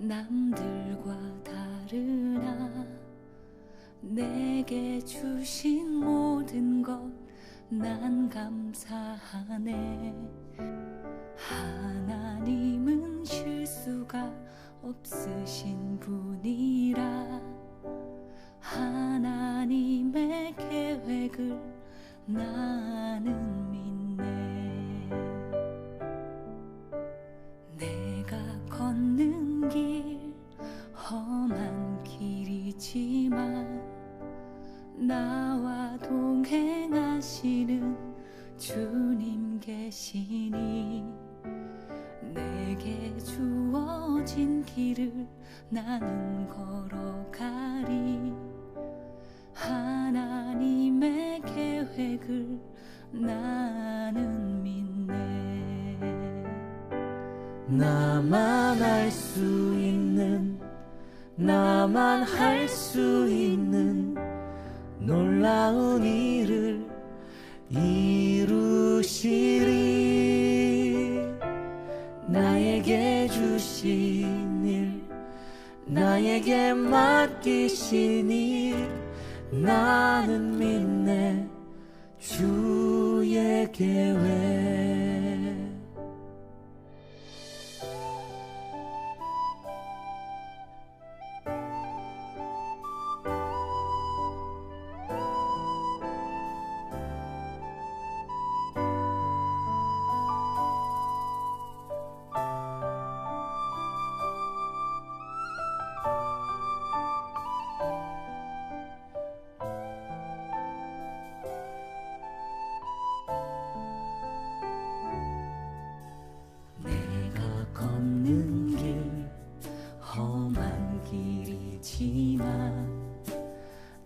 남들과 다르나 내게 주신 모든 것 난 감사하네. 하나님은 실수가 없으신 분이라 하나님의 계획을 나는 믿네. 내가 걷는 길 험한 길이지만 나와 동행하시는 주님 계시니 내게 주어진 길을 나는 걸어가리. 하나님의 계획을 나는 믿네. 나만 알 수 있는, 나만 할 수 있는 놀라운 일을 이루시리. 나에게 주신 일, 나에게 맡기신 일 나는 믿네. 주의 계획.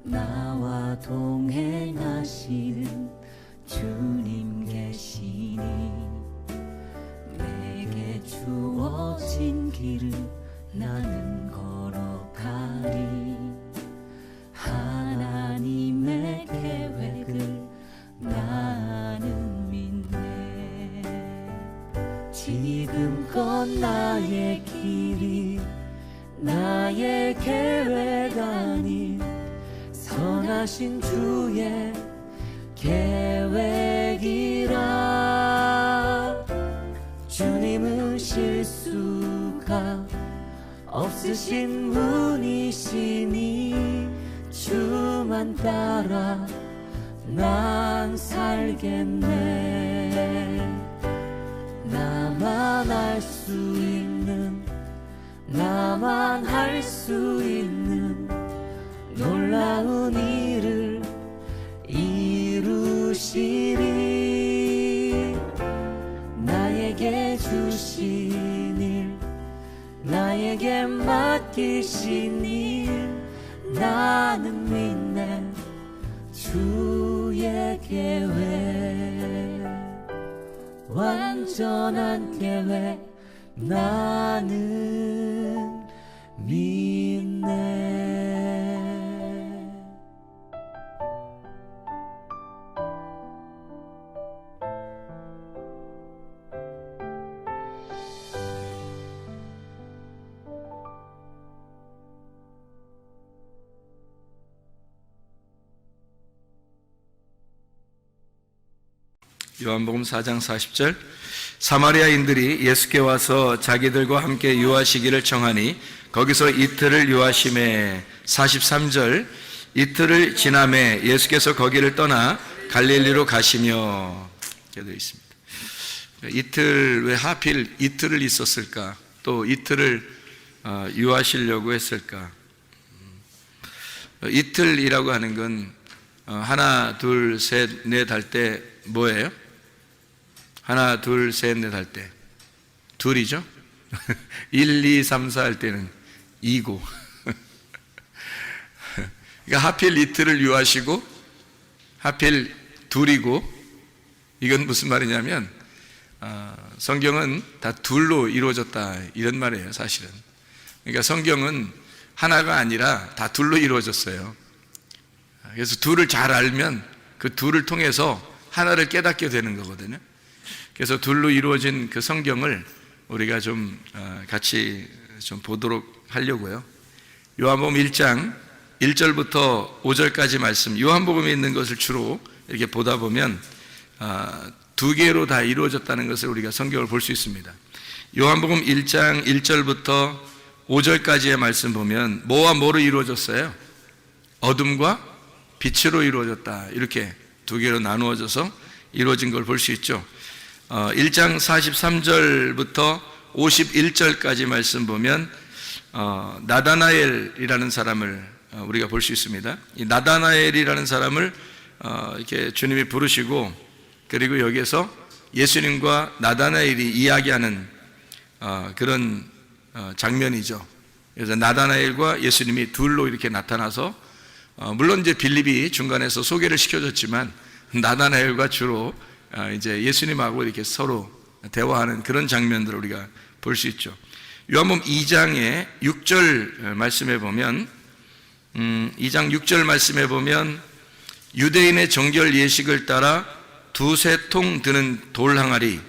나와 동행하시는 주님 계시니 내게 주어진 길을 나는 걸어가리. 하나님의 계획을 나는 믿네. 지금껏 나의 길이 나의 계획 아닌 선하신 주의 계획이라. 주님은 실수가 없으신 분이시니 주만 따라 난 살겠네. 나만 알 수 있는, 나만 할 수 있는 놀라운 일을 이루시리. 나에게 주신 일, 나에게 맡기신 일 나는 믿네. 주의 계획, 완전한 계획 나는 믿네. 요한복음 4장 40절, 사마리아인들이 예수께 와서 자기들과 함께 유하시기를 청하니 거기서 이틀을 유하심에. 43절, 이틀을 지남에 예수께서 거기를 떠나 갈릴리로 가시며. 이렇게 되어 있습니다. 이틀, 왜 하필 이틀을 있었을까? 또 이틀을 유하시려고 했을까? 이틀이라고 하는 건 하나, 둘, 셋, 넷 할 때 뭐예요? 하나, 둘, 셋, 넷 할 때 둘이죠? 1, 2, 3, 4 할 때는 2고. 그러니까 하필 이틀을 유하시고 하필 둘이고. 이건 무슨 말이냐면 성경은 다 둘로 이루어졌다 이런 말이에요, 사실은. 그러니까 성경은 하나가 아니라 다 둘로 이루어졌어요. 그래서 둘을 잘 알면 그 둘을 통해서 하나를 깨닫게 되는 거거든요. 그래서 둘로 이루어진 그 성경을 우리가 좀 같이 좀 보도록 하려고요. 요한복음 1장 1절부터 5절까지 말씀, 요한복음에 있는 것을 주로 이렇게 보다 보면 두 개로 다 이루어졌다는 것을 우리가 성경을 볼 수 있습니다. 요한복음 1장 1절부터 5절까지의 말씀 보면 뭐와 뭐로 이루어졌어요? 어둠과 빛으로 이루어졌다. 이렇게 두 개로 나누어져서 이루어진 걸 볼 수 있죠. 1장 43절부터 51절까지 말씀 보면 나다나엘이라는 사람을 우리가 볼 수 있습니다. 이 나다나엘이라는 사람을 이렇게 주님이 부르시고, 그리고 여기에서 예수님과 나다나엘이 이야기하는 그런 장면이죠. 그래서 나다나엘과 예수님이 둘로 이렇게 나타나서, 물론 이제 빌립이 중간에서 소개를 시켜줬지만 나다나엘과 주로 이제 예수님하고 이렇게 서로 대화하는 그런 장면들을 우리가 볼 수 있죠. 요한복음 2장의 6절 말씀에 보면 2장 6절 말씀에 보면 유대인의 정결 예식을 따라 두세 통 드는 돌 항아리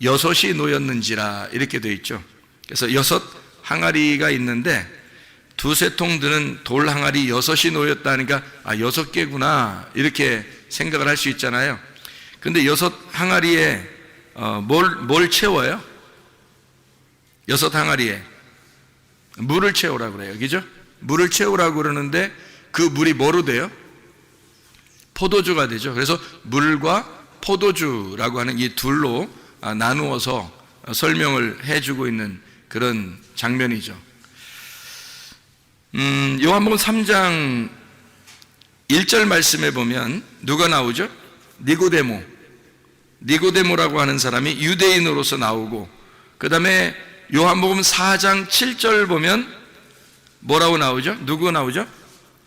6이 놓였는지라 이렇게 되어 있죠. 그래서 6 항아리가 있는데 두세 통 드는 돌 항아리 6이 놓였다니까 6개구나 이렇게 생각을 할 수 있잖아요. 근데 6 항아리에 뭘 채워요? 6 항아리에 물을 채우라고 그래요. 그죠? 물을 채우라고 그러는데 그 물이 뭐로 돼요? 포도주가 되죠. 그래서 물과 포도주라고 하는 이 둘로 나누어서 설명을 해주고 있는 그런 장면이죠. 요한복음 3장 1절 말씀에 보면 누가 나오죠? 니고데모라고 하는 사람이 유대인으로서 나오고, 그 다음에 요한복음 4장 7절 보면 뭐라고 나오죠? 누구 나오죠?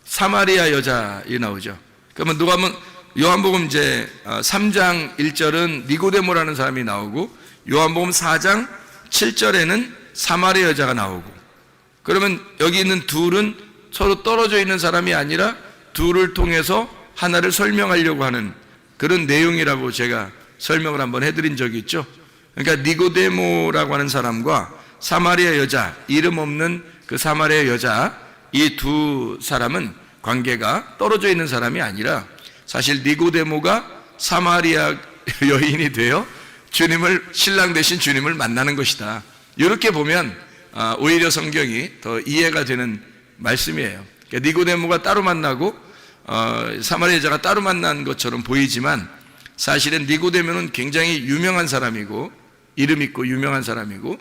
사마리아 여자이 나오죠. 그러면 누가 하면 요한복음 이제 3장 1절은 니고데모라는 사람이 나오고, 요한복음 4장 7절에는 사마리아 여자가 나오고, 그러면 여기 있는 둘은 서로 떨어져 있는 사람이 아니라 둘을 통해서 하나를 설명하려고 하는 그런 내용이라고 제가 설명을 한번 해드린 적이 있죠. 그러니까 니고데모라고 하는 사람과 사마리아 여자, 이름 없는 그 사마리아 여자, 이 두 사람은 관계가 떨어져 있는 사람이 아니라 사실 니고데모가 사마리아 여인이 되어 신랑 대신 주님을 만나는 것이다. 이렇게 보면 오히려 성경이 더 이해가 되는 말씀이에요. 그러니까 니고데모가 따로 만나고 사마리아 여자가 따로 만난 것처럼 보이지만 사실은 니고데모는 굉장히 유명한 사람이고 이름 있고 유명한 사람이고,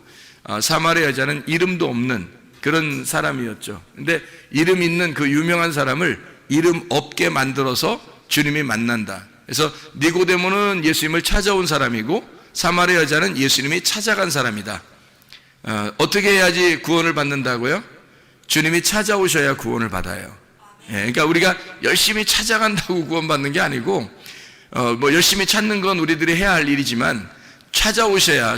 사마리아 여자는 이름도 없는 그런 사람이었죠. 근데 이름 있는 그 유명한 사람을 이름 없게 만들어서 주님이 만난다. 그래서 니고데모는 예수님을 찾아온 사람이고 사마리아 여자는 예수님이 찾아간 사람이다. 어떻게 해야지 구원을 받는다고요? 주님이 찾아오셔야 구원을 받아요. 그러니까 우리가 열심히 찾아간다고 구원받는 게 아니고, 뭐 열심히 찾는 건 우리들이 해야 할 일이지만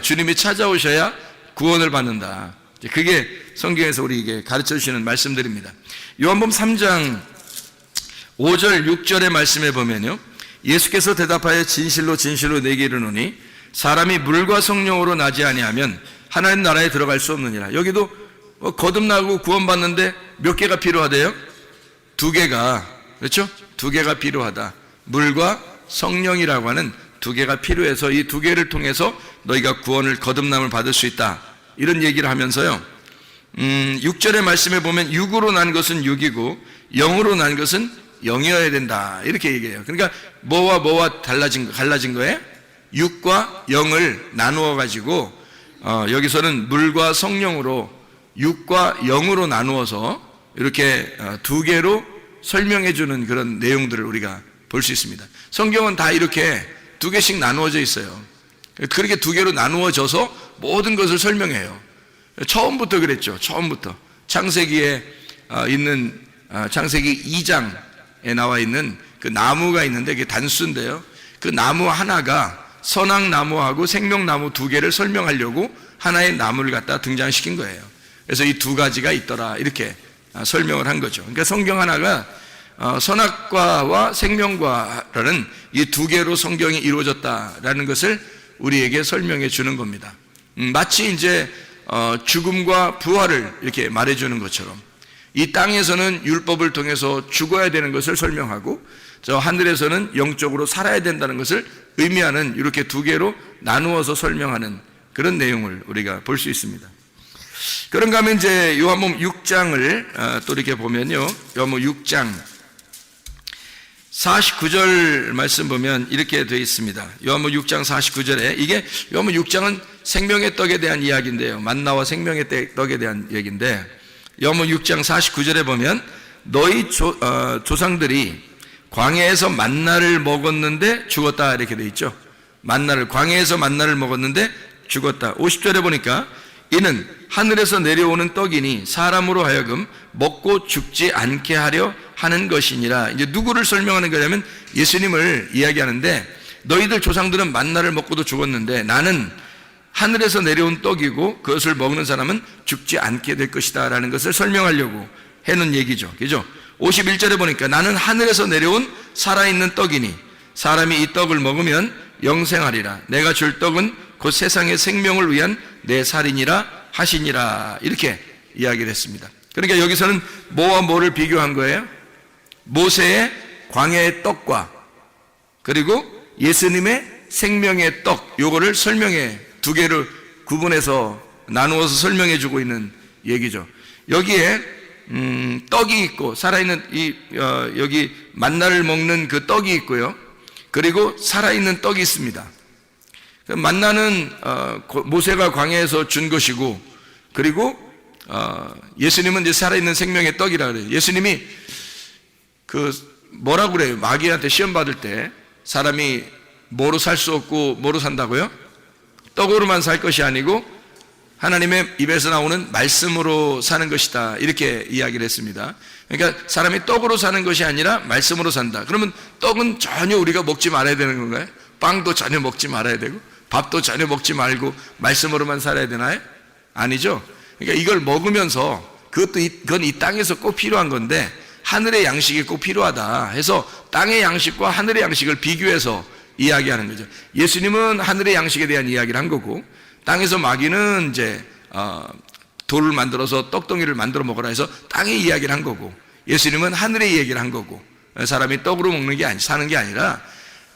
주님이 찾아오셔야 구원을 받는다. 그게 성경에서 우리에게 가르쳐 주시는 말씀들입니다. 요한복음 3장 5절 6절의 말씀에 보면요, 예수께서 대답하여 진실로 진실로 내게 이르노니 사람이 물과 성령으로 나지 아니하면 하나님 나라에 들어갈 수 없느니라. 여기도 거듭나고 구원받는데 몇 개가 필요하대요? 2개가, 그렇죠? 2개가 필요하다. 물과 성령이라고 하는 2개가 필요해서 이 2개를 통해서 너희가 구원을, 거듭남을 받을 수 있다. 이런 얘기를 하면서요, 6절의 말씀에 보면 육으로 난 것은 육이고 영으로 난 것은 영이어야 된다. 이렇게 얘기해요. 그러니까 뭐와 갈라진 거예요? 육과 영을 나누어 가지고 여기서는 물과 성령으로 육과 영으로 나누어서 이렇게 2개로 설명해 주는 그런 내용들을 우리가 볼 수 있습니다. 성경은 다 이렇게 2개씩 나누어져 있어요. 그렇게 2개로 나누어져서 모든 것을 설명해요. 처음부터 그랬죠. 처음부터 창세기에 있는 창세기 2장에 나와 있는 그 나무가 있는데 그게 단수인데요, 그 나무 하나가 선악나무하고 생명나무 2개를 설명하려고 하나의 나무를 갖다 등장시킨 거예요. 그래서 이 2가지가 있더라 이렇게 설명을 한 거죠. 그러니까 성경 하나가 선악과와 생명과라는 이 2개로 성경이 이루어졌다라는 것을 우리에게 설명해 주는 겁니다. 마치 이제 죽음과 부활을 이렇게 말해주는 것처럼 이 땅에서는 율법을 통해서 죽어야 되는 것을 설명하고 저 하늘에서는 영적으로 살아야 된다는 것을 의미하는 이렇게 두 개로 나누어서 설명하는 그런 내용을 우리가 볼 수 있습니다. 그런가 하면 이제 요한복음 6장을 또 이렇게 보면요, 요한복음 6장 49절 말씀 보면 이렇게 되어 있습니다. 요한복음 6장 49절에 이게 요한복음 6장은 생명의 떡에 대한 이야기인데요, 만나와 생명의 떡에 대한 얘기인데 요한복음 6장 49절에 보면 너희 조상들이 광야에서 만나를 먹었는데 죽었다 이렇게 되어 있죠. 광야에서 만나를 먹었는데 죽었다. 50절에 보니까 이는 하늘에서 내려오는 떡이니 사람으로 하여금 먹고 죽지 않게 하려 하는 것이니라. 이제 누구를 설명하는 거냐면 예수님을 이야기하는데 너희들 조상들은 만나를 먹고도 죽었는데 나는 하늘에서 내려온 떡이고 그것을 먹는 사람은 죽지 않게 될 것이다 라는 것을 설명하려고 해놓은 얘기죠. 그죠? 51절에 보니까 나는 하늘에서 내려온 살아있는 떡이니 사람이 이 떡을 먹으면 영생하리라. 내가 줄 떡은 곧 세상의 생명을 위한 내 살이니라 하시니라. 이렇게 이야기를 했습니다. 그러니까 여기서는 뭐와 뭐를 비교한 거예요? 모세의 광야의 떡과 그리고 예수님의 생명의 떡, 요거를 설명해 두 개를 구분해서 나누어서 설명해 주고 있는 얘기죠. 여기에 떡이 있고 살아있는 여기 만나를 먹는 그 떡이 있고요, 그리고 살아있는 떡이 있습니다. 만나는 모세가 광야에서 준 것이고, 그리고 예수님은 이제 살아있는 생명의 떡이라 그래요. 예수님이 그 뭐라고 그래요? 마귀한테 시험 받을 때 사람이 뭐로 살 수 없고 뭐로 산다고요? 떡으로만 살 것이 아니고 하나님의 입에서 나오는 말씀으로 사는 것이다, 이렇게 이야기를 했습니다. 그러니까 사람이 떡으로 사는 것이 아니라 말씀으로 산다. 그러면 떡은 전혀 우리가 먹지 말아야 되는 건가요? 빵도 전혀 먹지 말아야 되고 밥도 전혀 먹지 말고 말씀으로만 살아야 되나요? 아니죠. 그러니까 이걸 먹으면서 그건 이 땅에서 꼭 필요한 건데 하늘의 양식이 꼭 필요하다 해서 땅의 양식과 하늘의 양식을 비교해서 이야기하는 거죠. 예수님은 하늘의 양식에 대한 이야기를 한 거고, 땅에서 마귀는 이제 돌을 만들어서 떡덩이를 만들어 먹으라 해서 땅의 이야기를 한 거고, 예수님은 하늘의 이야기를 한 거고, 사람이 떡으로 먹는 게 사는 게 아니라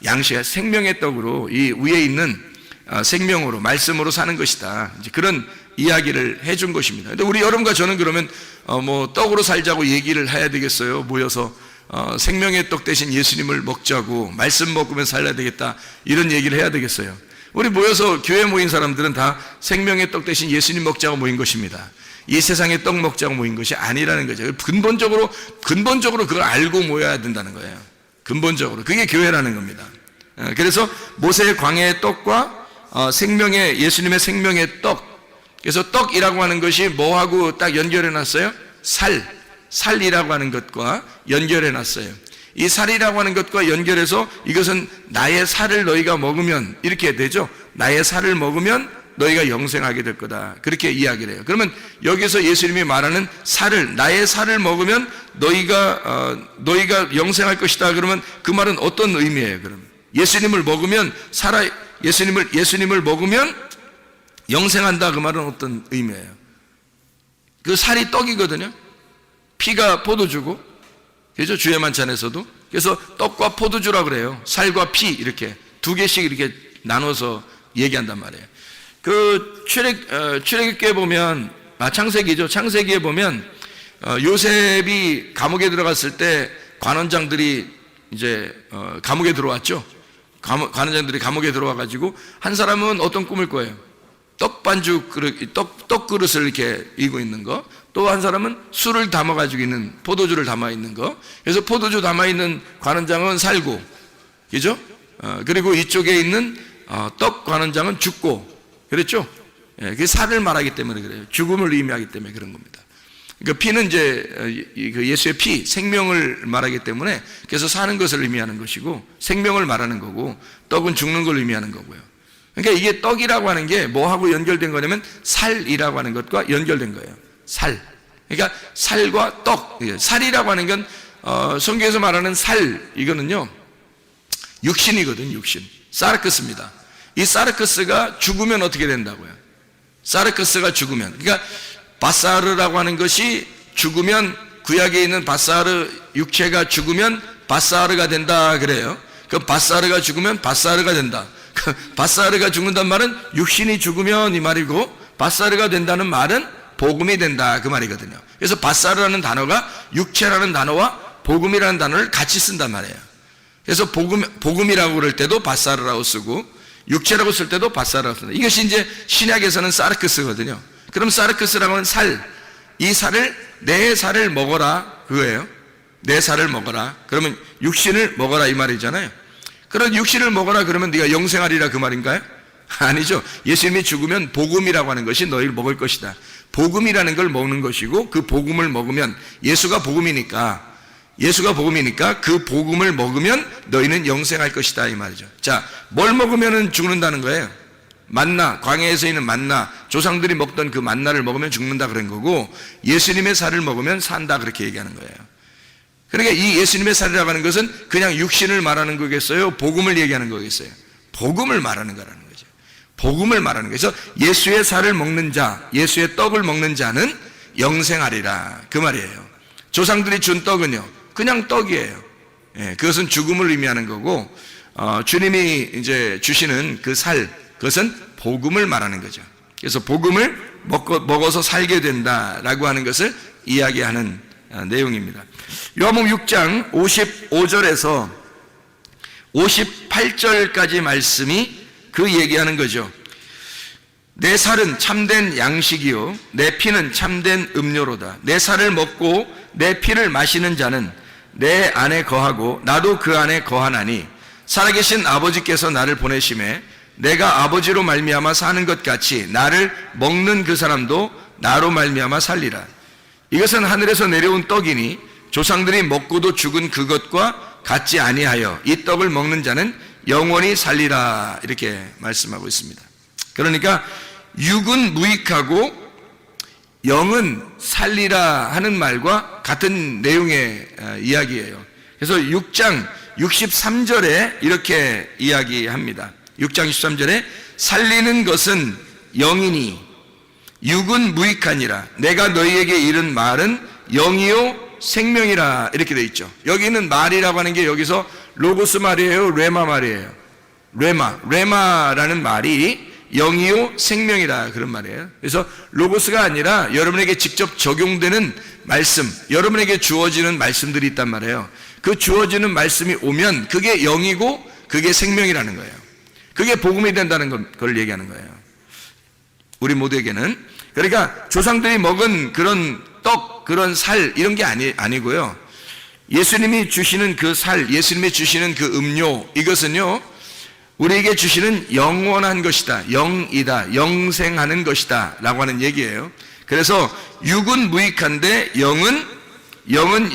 양식, 생명의 떡으로 이 위에 있는 생명으로 말씀으로 사는 것이다, 이제 그런 이야기를 해준 것입니다. 근데 우리 여러분과 저는 그러면 뭐 떡으로 살자고 얘기를 해야 되겠어요? 모여서 생명의 떡 대신 예수님을 먹자고, 말씀 먹으면 살아야 되겠다, 이런 얘기를 해야 되겠어요? 우리 모여서 교회 모인 사람들은 다 생명의 떡 대신 예수님 먹자고 모인 것입니다. 이 세상의 떡 먹자고 모인 것이 아니라는 거죠. 근본적으로 그걸 알고 모여야 된다는 거예요. 근본적으로 그게 교회라는 겁니다. 그래서 모세의 광야의 떡과 예수님의 생명의 떡, 그래서 떡이라고 하는 것이 뭐하고 딱 연결해 놨어요? 살이라고 하는 것과 연결해 놨어요. 이 살이라고 하는 것과 연결해서 이것은 나의 살을 너희가 먹으면 이렇게 되죠. 나의 살을 먹으면 너희가 영생하게 될 거다, 그렇게 이야기를 해요. 그러면 여기서 예수님이 말하는 나의 살을 먹으면 너희가 영생할 것이다, 그러면 그 말은 어떤 의미예요? 그럼 예수님을 먹으면 예수님을 먹으면 영생한다, 그 말은 어떤 의미예요? 그 살이 떡이거든요. 피가 포도주고, 그죠? 주의 만찬에서도. 그래서 떡과 포도주라 그래요. 살과 피, 이렇게 두 개씩 이렇게 나눠서 얘기한단 말이에요. 그 출애굽기에 보면, 창세기죠. 창세기에 보면 요셉이 감옥에 들어갔을 때 관원장들이 이제 감옥에 들어왔죠. 관원장들이 감옥에 들어와 가지고 한 사람은 어떤 꿈을 꿔요? 떡반죽 그릇, 떡 그릇을 이렇게 이고 있는 거. 또 한 사람은 술을 담아 가지고 있는, 포도주를 담아 있는 거. 그래서 포도주 담아 있는 관원장은 살고, 그죠? 그리고 이쪽에 있는 떡 관원장은 죽고, 그랬죠? 예, 그 살을 말하기 때문에 그래요. 죽음을 의미하기 때문에 그런 겁니다. 그 피는 이제 예수의 피, 생명을 말하기 때문에, 그래서 사는 것을 의미하는 것이고 생명을 말하는 거고, 떡은 죽는 걸 의미하는 거고요. 그러니까 이게 떡이라고 하는 게 뭐하고 연결된 거냐면 살이라고 하는 것과 연결된 거예요. 살. 그러니까 살과 떡. 살이라고 하는 건 성경에서 말하는 살, 이거는요 육신이거든요. 육신. 사르크스입니다. 이 사르크스가 죽으면 어떻게 된다고요? 사르크스가 죽으면, 그러니까 바사르라고 하는 것이 죽으면, 구약에 있는 바사르 육체가 죽으면 바사르가 된다 그래요. 그 바사르가 죽으면 바사르가 된다. 바사르가 죽는단 말은 육신이 죽으면 이 말이고, 바사르가 된다는 말은 복음이 된다 그 말이거든요. 그래서 바사르라는 단어가 육체라는 단어와 복음이라는 단어를 같이 쓴단 말이에요. 그래서 복음이라고 그럴 때도 바사르라고 쓰고, 육체라고 쓸 때도 바사르라고 쓴다. 이것이 이제 신약에서는 사르크스거든요. 그럼 사르크스라고 하는 살, 이 살을, 내 살을 먹어라 그거예요. 내 살을 먹어라. 그러면 육신을 먹어라 이 말이잖아요. 그런 육신을 먹어라 그러면 네가 영생하리라 그 말인가요? 아니죠. 예수님이 죽으면 복음이라고 하는 것이 너희를 먹을 것이다. 복음이라는 걸 먹는 것이고, 그 복음을 먹으면, 예수가 복음이니까 그 복음을 먹으면 너희는 영생할 것이다 이 말이죠. 자, 뭘 먹으면 죽는다는 거예요? 만나, 광야에서 있는 만나, 조상들이 먹던 그 만나를 먹으면 죽는다 그런 거고, 예수님의 살을 먹으면 산다 그렇게 얘기하는 거예요. 그러니까 이 예수님의 살이라고 하는 것은 그냥 육신을 말하는 거겠어요? 복음을 얘기하는 거겠어요? 복음을 말하는 거라는 거죠. 복음을 말하는 거예요. 그래서 예수의 살을 먹는 자, 예수의 떡을 먹는 자는 영생하리라 그 말이에요. 조상들이 준 떡은요, 그냥 떡이에요. 예, 그것은 죽음을 의미하는 거고, 주님이 이제 주시는 그 살, 그것은 복음을 말하는 거죠. 그래서 복음을 먹어서 살게 된다라고 하는 것을 이야기하는 내용입니다. 요한복음 6장 55절에서 58절까지 말씀이 그 얘기하는 거죠. 내 살은 참된 양식이요 내 피는 참된 음료로다. 내 살을 먹고 내 피를 마시는 자는 내 안에 거하고 나도 그 안에 거하나니, 살아계신 아버지께서 나를 보내심에 내가 아버지로 말미암아 사는 것 같이 나를 먹는 그 사람도 나로 말미암아 살리라. 이것은 하늘에서 내려온 떡이니 조상들이 먹고도 죽은 그것과 같지 아니하여 이 떡을 먹는 자는 영원히 살리라 이렇게 말씀하고 있습니다. 그러니까 육은 무익하고 영은 살리라 하는 말과 같은 내용의 이야기예요. 그래서 6장 63절에 이렇게 이야기합니다. 6장 63절에 살리는 것은 영이니 육은 무익하니라. 내가 너희에게 이른 말은 영이요 생명이라 이렇게 되어 있죠. 여기 있는 말이라고 하는 게 여기서 로고스 말이에요, 레마 말이에요? 레마라는 말이 영이요 생명이라 그런 말이에요. 그래서 로고스가 아니라 여러분에게 직접 적용되는 말씀, 여러분에게 주어지는 말씀들이 있단 말이에요. 그 주어지는 말씀이 오면 그게 영이고 그게 생명이라는 거예요. 그게 복음이 된다는 걸 얘기하는 거예요. 우리 모두에게는. 그러니까 조상들이 먹은 그런 떡, 그런 살 이런 게 아니고요. 예수님이 주시는 그 살, 예수님이 주시는 그 음료, 이것은요 우리에게 주시는 영원한 것이다, 영이다, 영생하는 것이다 라고 하는 얘기예요. 그래서 육은 무익한데 영은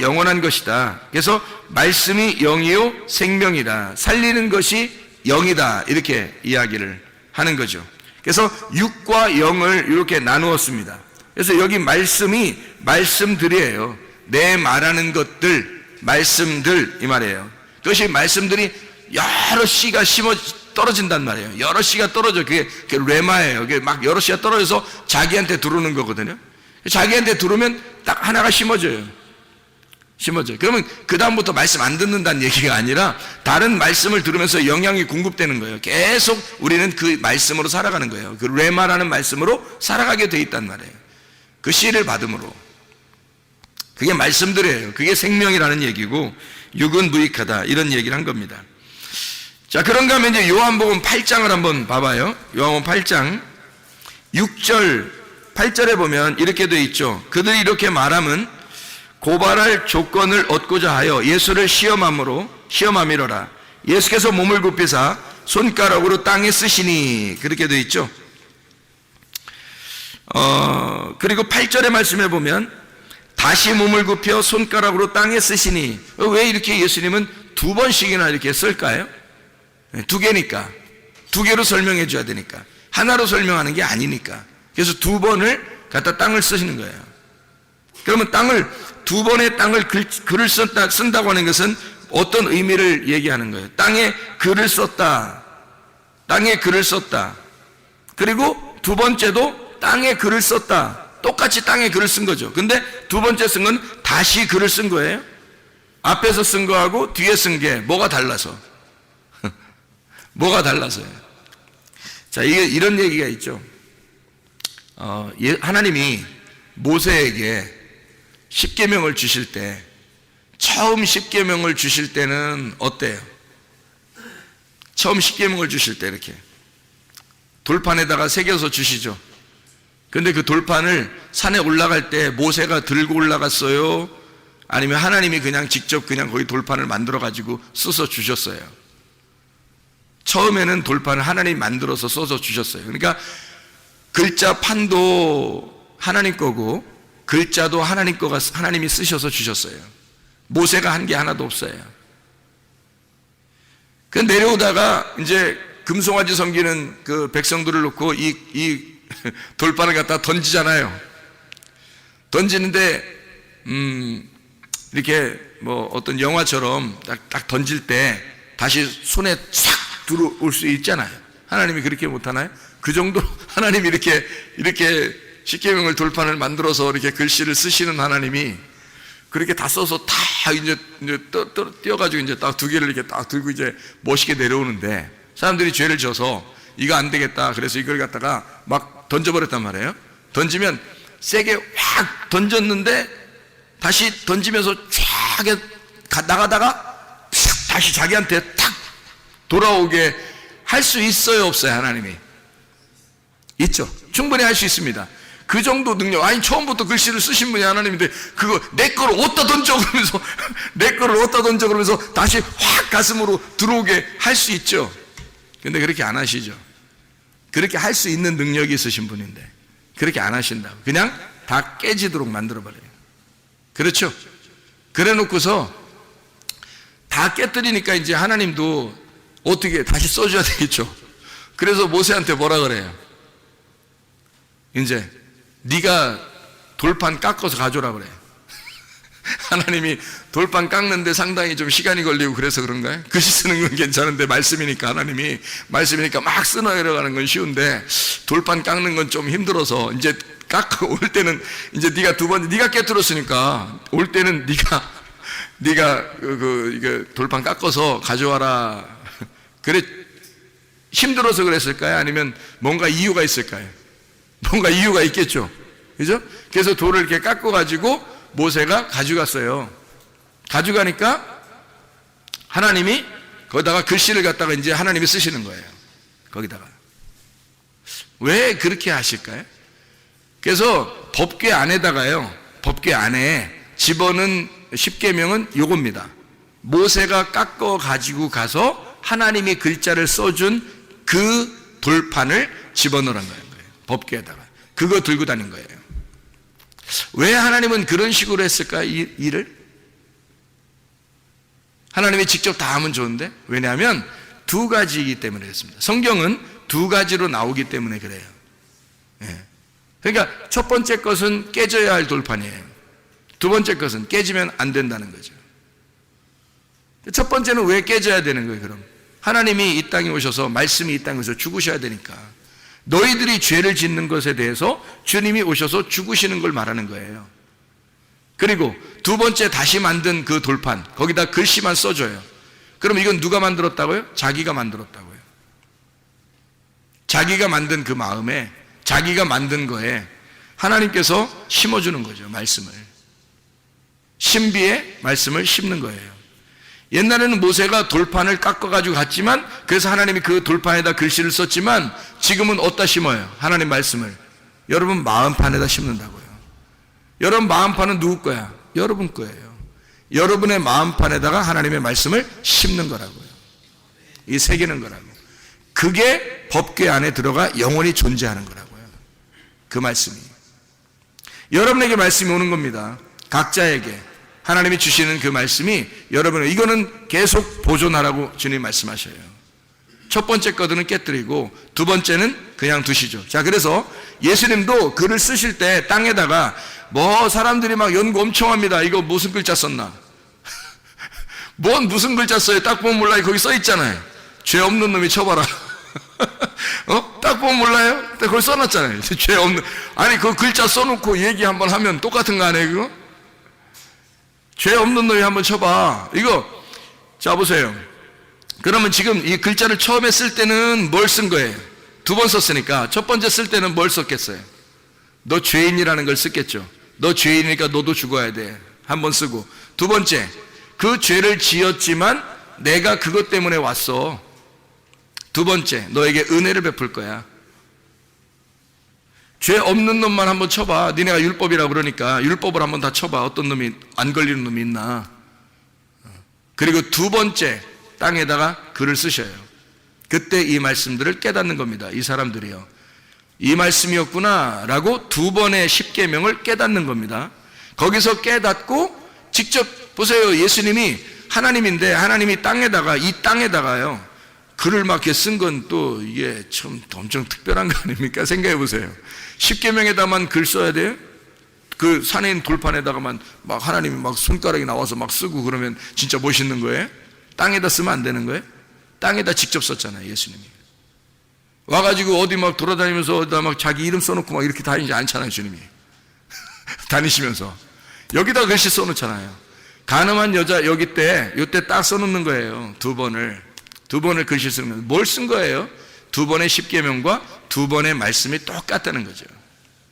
영원한 것이다. 그래서 말씀이 영이요 생명이다, 살리는 것이 영이다 이렇게 이야기를 하는 거죠. 그래서 육과 영을 이렇게 나누었습니다. 그래서 여기 말씀이 말씀들이에요. 내 말하는 것들, 말씀들 이 말이에요. 그것이 말씀들이 여러 씨가 심어 떨어진단 말이에요. 여러 씨가 떨어져. 그게 레마예요. 그게 막 여러 씨가 떨어져서 자기한테 들어오는 거거든요. 자기한테 들어오면 딱 하나가 심어져요. 그러면 그 다음부터 말씀 안 듣는다는 얘기가 아니라 다른 말씀을 들으면서 영향이 공급되는 거예요. 계속 우리는 그 말씀으로 살아가는 거예요. 그 레마라는 말씀으로 살아가게 돼 있단 말이에요. 그 씨를 받음으로. 그게 말씀들이에요. 그게 생명이라는 얘기고 육은 무익하다 이런 얘기를 한 겁니다. 자, 그런가 하면 이제 요한복음 8장을 한번 봐봐요. 요한복음 8장 6절 8절에 보면 이렇게 돼 있죠. 그들이 이렇게 말함은 고발할 조건을 얻고자 하여 예수를 시험함이로라. 예수께서 몸을 굽히사 손가락으로 땅에 쓰시니 그렇게 돼 있죠. 그리고 8절의 말씀에 보면 다시 몸을 굽혀 손가락으로 땅에 쓰시니, 왜 이렇게 예수님은 두 번씩이나 이렇게 쓸까요? 두 개니까, 두 개로 설명해 줘야 되니까, 하나로 설명하는 게 아니니까. 그래서 두 번을 갖다 땅을 쓰시는 거예요. 그러면 두 번의 땅을 글을 쓴다고 하는 것은 어떤 의미를 얘기하는 거예요? 땅에 글을 썼다. 그리고 두 번째도 땅에 글을 썼다. 똑같이 땅에 글을 쓴 거죠. 근데 두 번째 쓴 건 다시 글을 쓴 거예요. 앞에서 쓴 거하고 뒤에 쓴 게 뭐가 달라서. 뭐가 달라서요. 자, 이게 이런 얘기가 있죠. 하나님이 모세에게 십계명을 주실 때, 처음 십계명을 주실 때는 어때요? 처음 십계명을 주실 때 이렇게 돌판에다가 새겨서 주시죠. 근데 그 돌판을 산에 올라갈 때 모세가 들고 올라갔어요? 아니면 하나님이 그냥 직접 그냥 거기 돌판을 만들어 가지고 써서 주셨어요? 처음에는 돌판을 하나님이 만들어서 써서 주셨어요. 그러니까 글자 판도 하나님 거고 글자도 하나님 거가 하나님이 쓰셔서 주셨어요. 모세가 한 게 하나도 없어요. 그 내려오다가 이제 금송아지 섬기는 그 백성들을 놓고 이 돌판을 갖다 던지잖아요. 던지는데 이렇게 뭐 어떤 영화처럼 딱 던질 때 다시 손에 싹 들어올 수 있잖아요. 하나님이 그렇게 못하나요? 그 정도로 하나님이 이렇게 십계명을 돌판을 만들어서 이렇게 글씨를 쓰시는 하나님이 그렇게 다 써서 다 이제 띄어가지고 이제 딱 두 개를 이렇게 딱 들고 이제 멋있게 내려오는데 사람들이 죄를 져서 이거 안 되겠다. 그래서 이걸 갖다가 막 던져버렸단 말이에요. 던지면 세게 확 던졌는데 다시 던지면서 쫙 나가다가 다시 자기한테 탁 돌아오게 할 수 있어요, 없어요? 하나님이 있죠. 충분히 할 수 있습니다. 그 정도 능력. 아니 처음부터 글씨를 쓰신 분이 하나님인데 그거 내 거를 어디다 던져 그러면서 내 거를 어디다 던져 그러면서 다시 확 가슴으로 들어오게 할 수 있죠. 근데 그렇게 안 하시죠. 그렇게 할 수 있는 능력이 있으신 분인데 그렇게 안 하신다고 그냥 다 깨지도록 만들어버려요. 그렇죠? 그래 놓고서 다 깨뜨리니까 이제 하나님도 어떻게 다시 써줘야 되겠죠. 그래서 모세한테 뭐라 그래요? 이제 네가 돌판 깎아서 가져오라 그래. 하나님이 돌판 깎는데 상당히 좀 시간이 걸리고 그래서 그런가요? 글씨 쓰는 건 괜찮은데 말씀이니까 말씀이니까 막 쓰나 내려가는 건 쉬운데 돌판 깎는 건 좀 힘들어서 이제 깎아 올 때는 이제 네가 네가 깨뜨렸으니까 올 때는 네가 이게 돌판 깎아서 가져와라. 그래 힘들어서 그랬을까요? 아니면 뭔가 이유가 있을까요? 뭔가 이유가 있겠죠. 그죠? 그래서 돌을 이렇게 깎아 가지고 모세가 가져갔어요. 가져가니까 하나님이 거기다가 글씨를 갖다가 이제 하나님이 쓰시는 거예요. 거기다가. 왜 그렇게 하실까요? 그래서 법궤 안에다가요. 법궤 안에 집어넣은 십계명은 요겁니다. 모세가 깎아 가지고 가서 하나님이 글자를 써준 그 돌판을 집어넣으란 거예요. 법궤에다가. 그거 들고 다닌 거예요. 왜 하나님은 그런 식으로 했을까? 이 일을? 하나님이 직접 다 하면 좋은데 왜냐하면 두 가지이기 때문에 그렇습니다. 성경은 두 가지로 나오기 때문에 그래요. 예. 그러니까 첫 번째 것은 깨져야 할 돌판이에요. 두 번째 것은 깨지면 안 된다는 거죠. 첫 번째는 왜 깨져야 되는 거예요? 그럼 하나님이 이 땅에 오셔서 말씀이 이 땅에서 죽으셔야 되니까 너희들이 죄를 짓는 것에 대해서 주님이 오셔서 죽으시는 걸 말하는 거예요. 그리고 두 번째 다시 만든 그 돌판 거기다 글씨만 써줘요. 그럼 이건 누가 만들었다고요? 자기가 만들었다고요. 자기가 만든 그 마음에 자기가 만든 거에 하나님께서 심어주는 거죠. 말씀을 신비의 말씀을 심는 거예요. 옛날에는 모세가 돌판을 깎아가지고 갔지만 그래서 하나님이 그 돌판에다 글씨를 썼지만 지금은 어디다 심어요? 하나님 말씀을 여러분 마음판에다 심는다고요. 여러분 마음판은 누구 거야? 여러분 거예요. 여러분의 마음판에다가 하나님의 말씀을 심는 거라고요. 이 새기는 거라고. 그게 법궤 안에 들어가 영원히 존재하는 거라고요. 그 말씀이 여러분에게 말씀이 오는 겁니다. 각자에게 하나님이 주시는 그 말씀이 여러분은 이거는 계속 보존하라고 주님 말씀하셔요. 첫 번째 거는 깨뜨리고 두 번째는 그냥 두시죠. 자, 그래서 예수님도 글을 쓰실 때 땅에다가 뭐 사람들이 막 연구 엄청 합니다. 이거 무슨 글자 썼나? 무슨 글자 써요? 딱 보면 몰라요. 거기 써 있잖아요. 죄 없는 놈이 쳐봐라. 딱 보면 몰라요? 그걸 써놨잖아요. 죄 없는. 아니, 그 글자 써놓고 얘기 한번 하면 똑같은 거 아니에요, 그거? 죄 없는 놈이 한번 쳐봐. 이거, 자, 보세요. 그러면 지금 이 글자를 처음에 쓸 때는 뭘 쓴 거예요? 2번 썼으니까. 첫 번째 쓸 때는 뭘 썼겠어요? 너 죄인이라는 걸 썼겠죠. 너 죄인이니까 너도 죽어야 돼. 한 번 쓰고. 두 번째, 그 죄를 지었지만 내가 그것 때문에 왔어. 두 번째, 너에게 은혜를 베풀 거야. 죄 없는 놈만 한번 쳐봐. 니네가 율법이라고 그러니까 율법을 한번 다 쳐봐. 어떤 놈이 안 걸리는 놈이 있나. 그리고 두 번째, 땅에다가 글을 쓰셔요. 그때 이 말씀들을 깨닫는 겁니다. 이 사람들이요, 이 말씀이었구나 라고 2번의 십계명을 깨닫는 겁니다. 거기서 깨닫고 직접 보세요. 예수님이 하나님인데 하나님이 땅에다가, 이 땅에다가요, 글을 막 이렇게 쓴 건 또 이게 참 엄청 특별한 거 아닙니까? 생각해 보세요. 십계명에다만 글 써야 돼요? 그 산에 있는 돌판에다가만 막 하나님이 막 손가락이 나와서 막 쓰고 그러면 진짜 멋있는 거예요? 땅에다 쓰면 안 되는 거예요? 땅에다 직접 썼잖아요, 예수님이. 와가지고 어디 막 돌아다니면서 어디다 막 자기 이름 써놓고 막 이렇게 다니지 않잖아요, 주님이. 다니시면서. 여기다 글씨 써놓잖아요. 가늠한 여자 여기 때, 요때 딱 써놓는 거예요. 2번을 글씨 쓰는. 뭘 쓴 거예요? 2번의 십계명과 2번의 말씀이 똑같다는 거죠.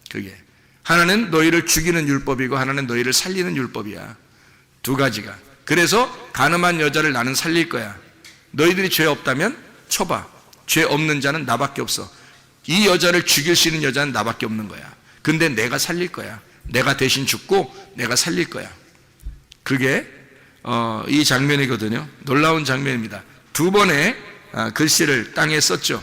그게. 하나는 너희를 죽이는 율법이고 하나는 너희를 살리는 율법이야. 두 가지가. 그래서 가늠한 여자를 나는 살릴 거야. 너희들이 죄 없다면 쳐봐. 죄 없는 자는 나밖에 없어. 이 여자를 죽일 수 있는 여자는 나밖에 없는 거야. 근데 내가 살릴 거야. 내가 대신 죽고 내가 살릴 거야. 그게 이 장면이거든요. 놀라운 장면입니다. 2번의 글씨를 땅에 썼죠.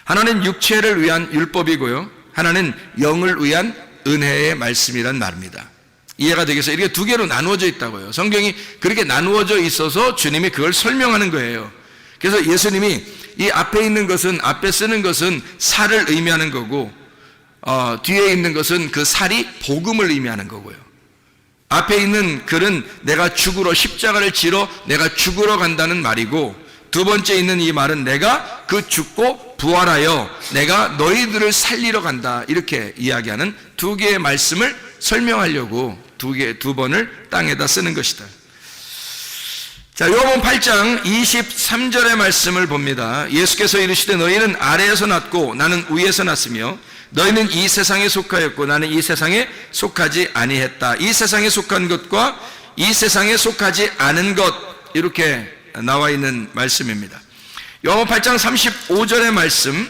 하나는 육체를 위한 율법이고요, 하나는 영을 위한 은혜의 말씀이란 말입니다. 이해가 되겠어요? 이렇게 두 개로 나누어져 있다고요. 성경이 그렇게 나누어져 있어서 주님이 그걸 설명하는 거예요. 그래서 예수님이 이 앞에 있는 것은, 앞에 쓰는 것은 살을 의미하는 거고, 뒤에 있는 것은 그 살이 복음을 의미하는 거고요. 앞에 있는 글은 내가 죽으러, 십자가를 지러 내가 죽으러 간다는 말이고, 두 번째 있는 이 말은 내가 그 죽고 부활하여 내가 너희들을 살리러 간다, 이렇게 이야기하는 두 개의 말씀을 설명하려고 두 번을 땅에다 쓰는 것이다. 자, 요한복음 8장 23절의 말씀을 봅니다. 예수께서 이르시되 너희는 아래에서 났고 나는 위에서 났으며 너희는 이 세상에 속하였고 나는 이 세상에 속하지 아니했다. 이 세상에 속한 것과 이 세상에 속하지 않은 것, 이렇게 나와 있는 말씀입니다. 요한복음 8장 35절의 말씀,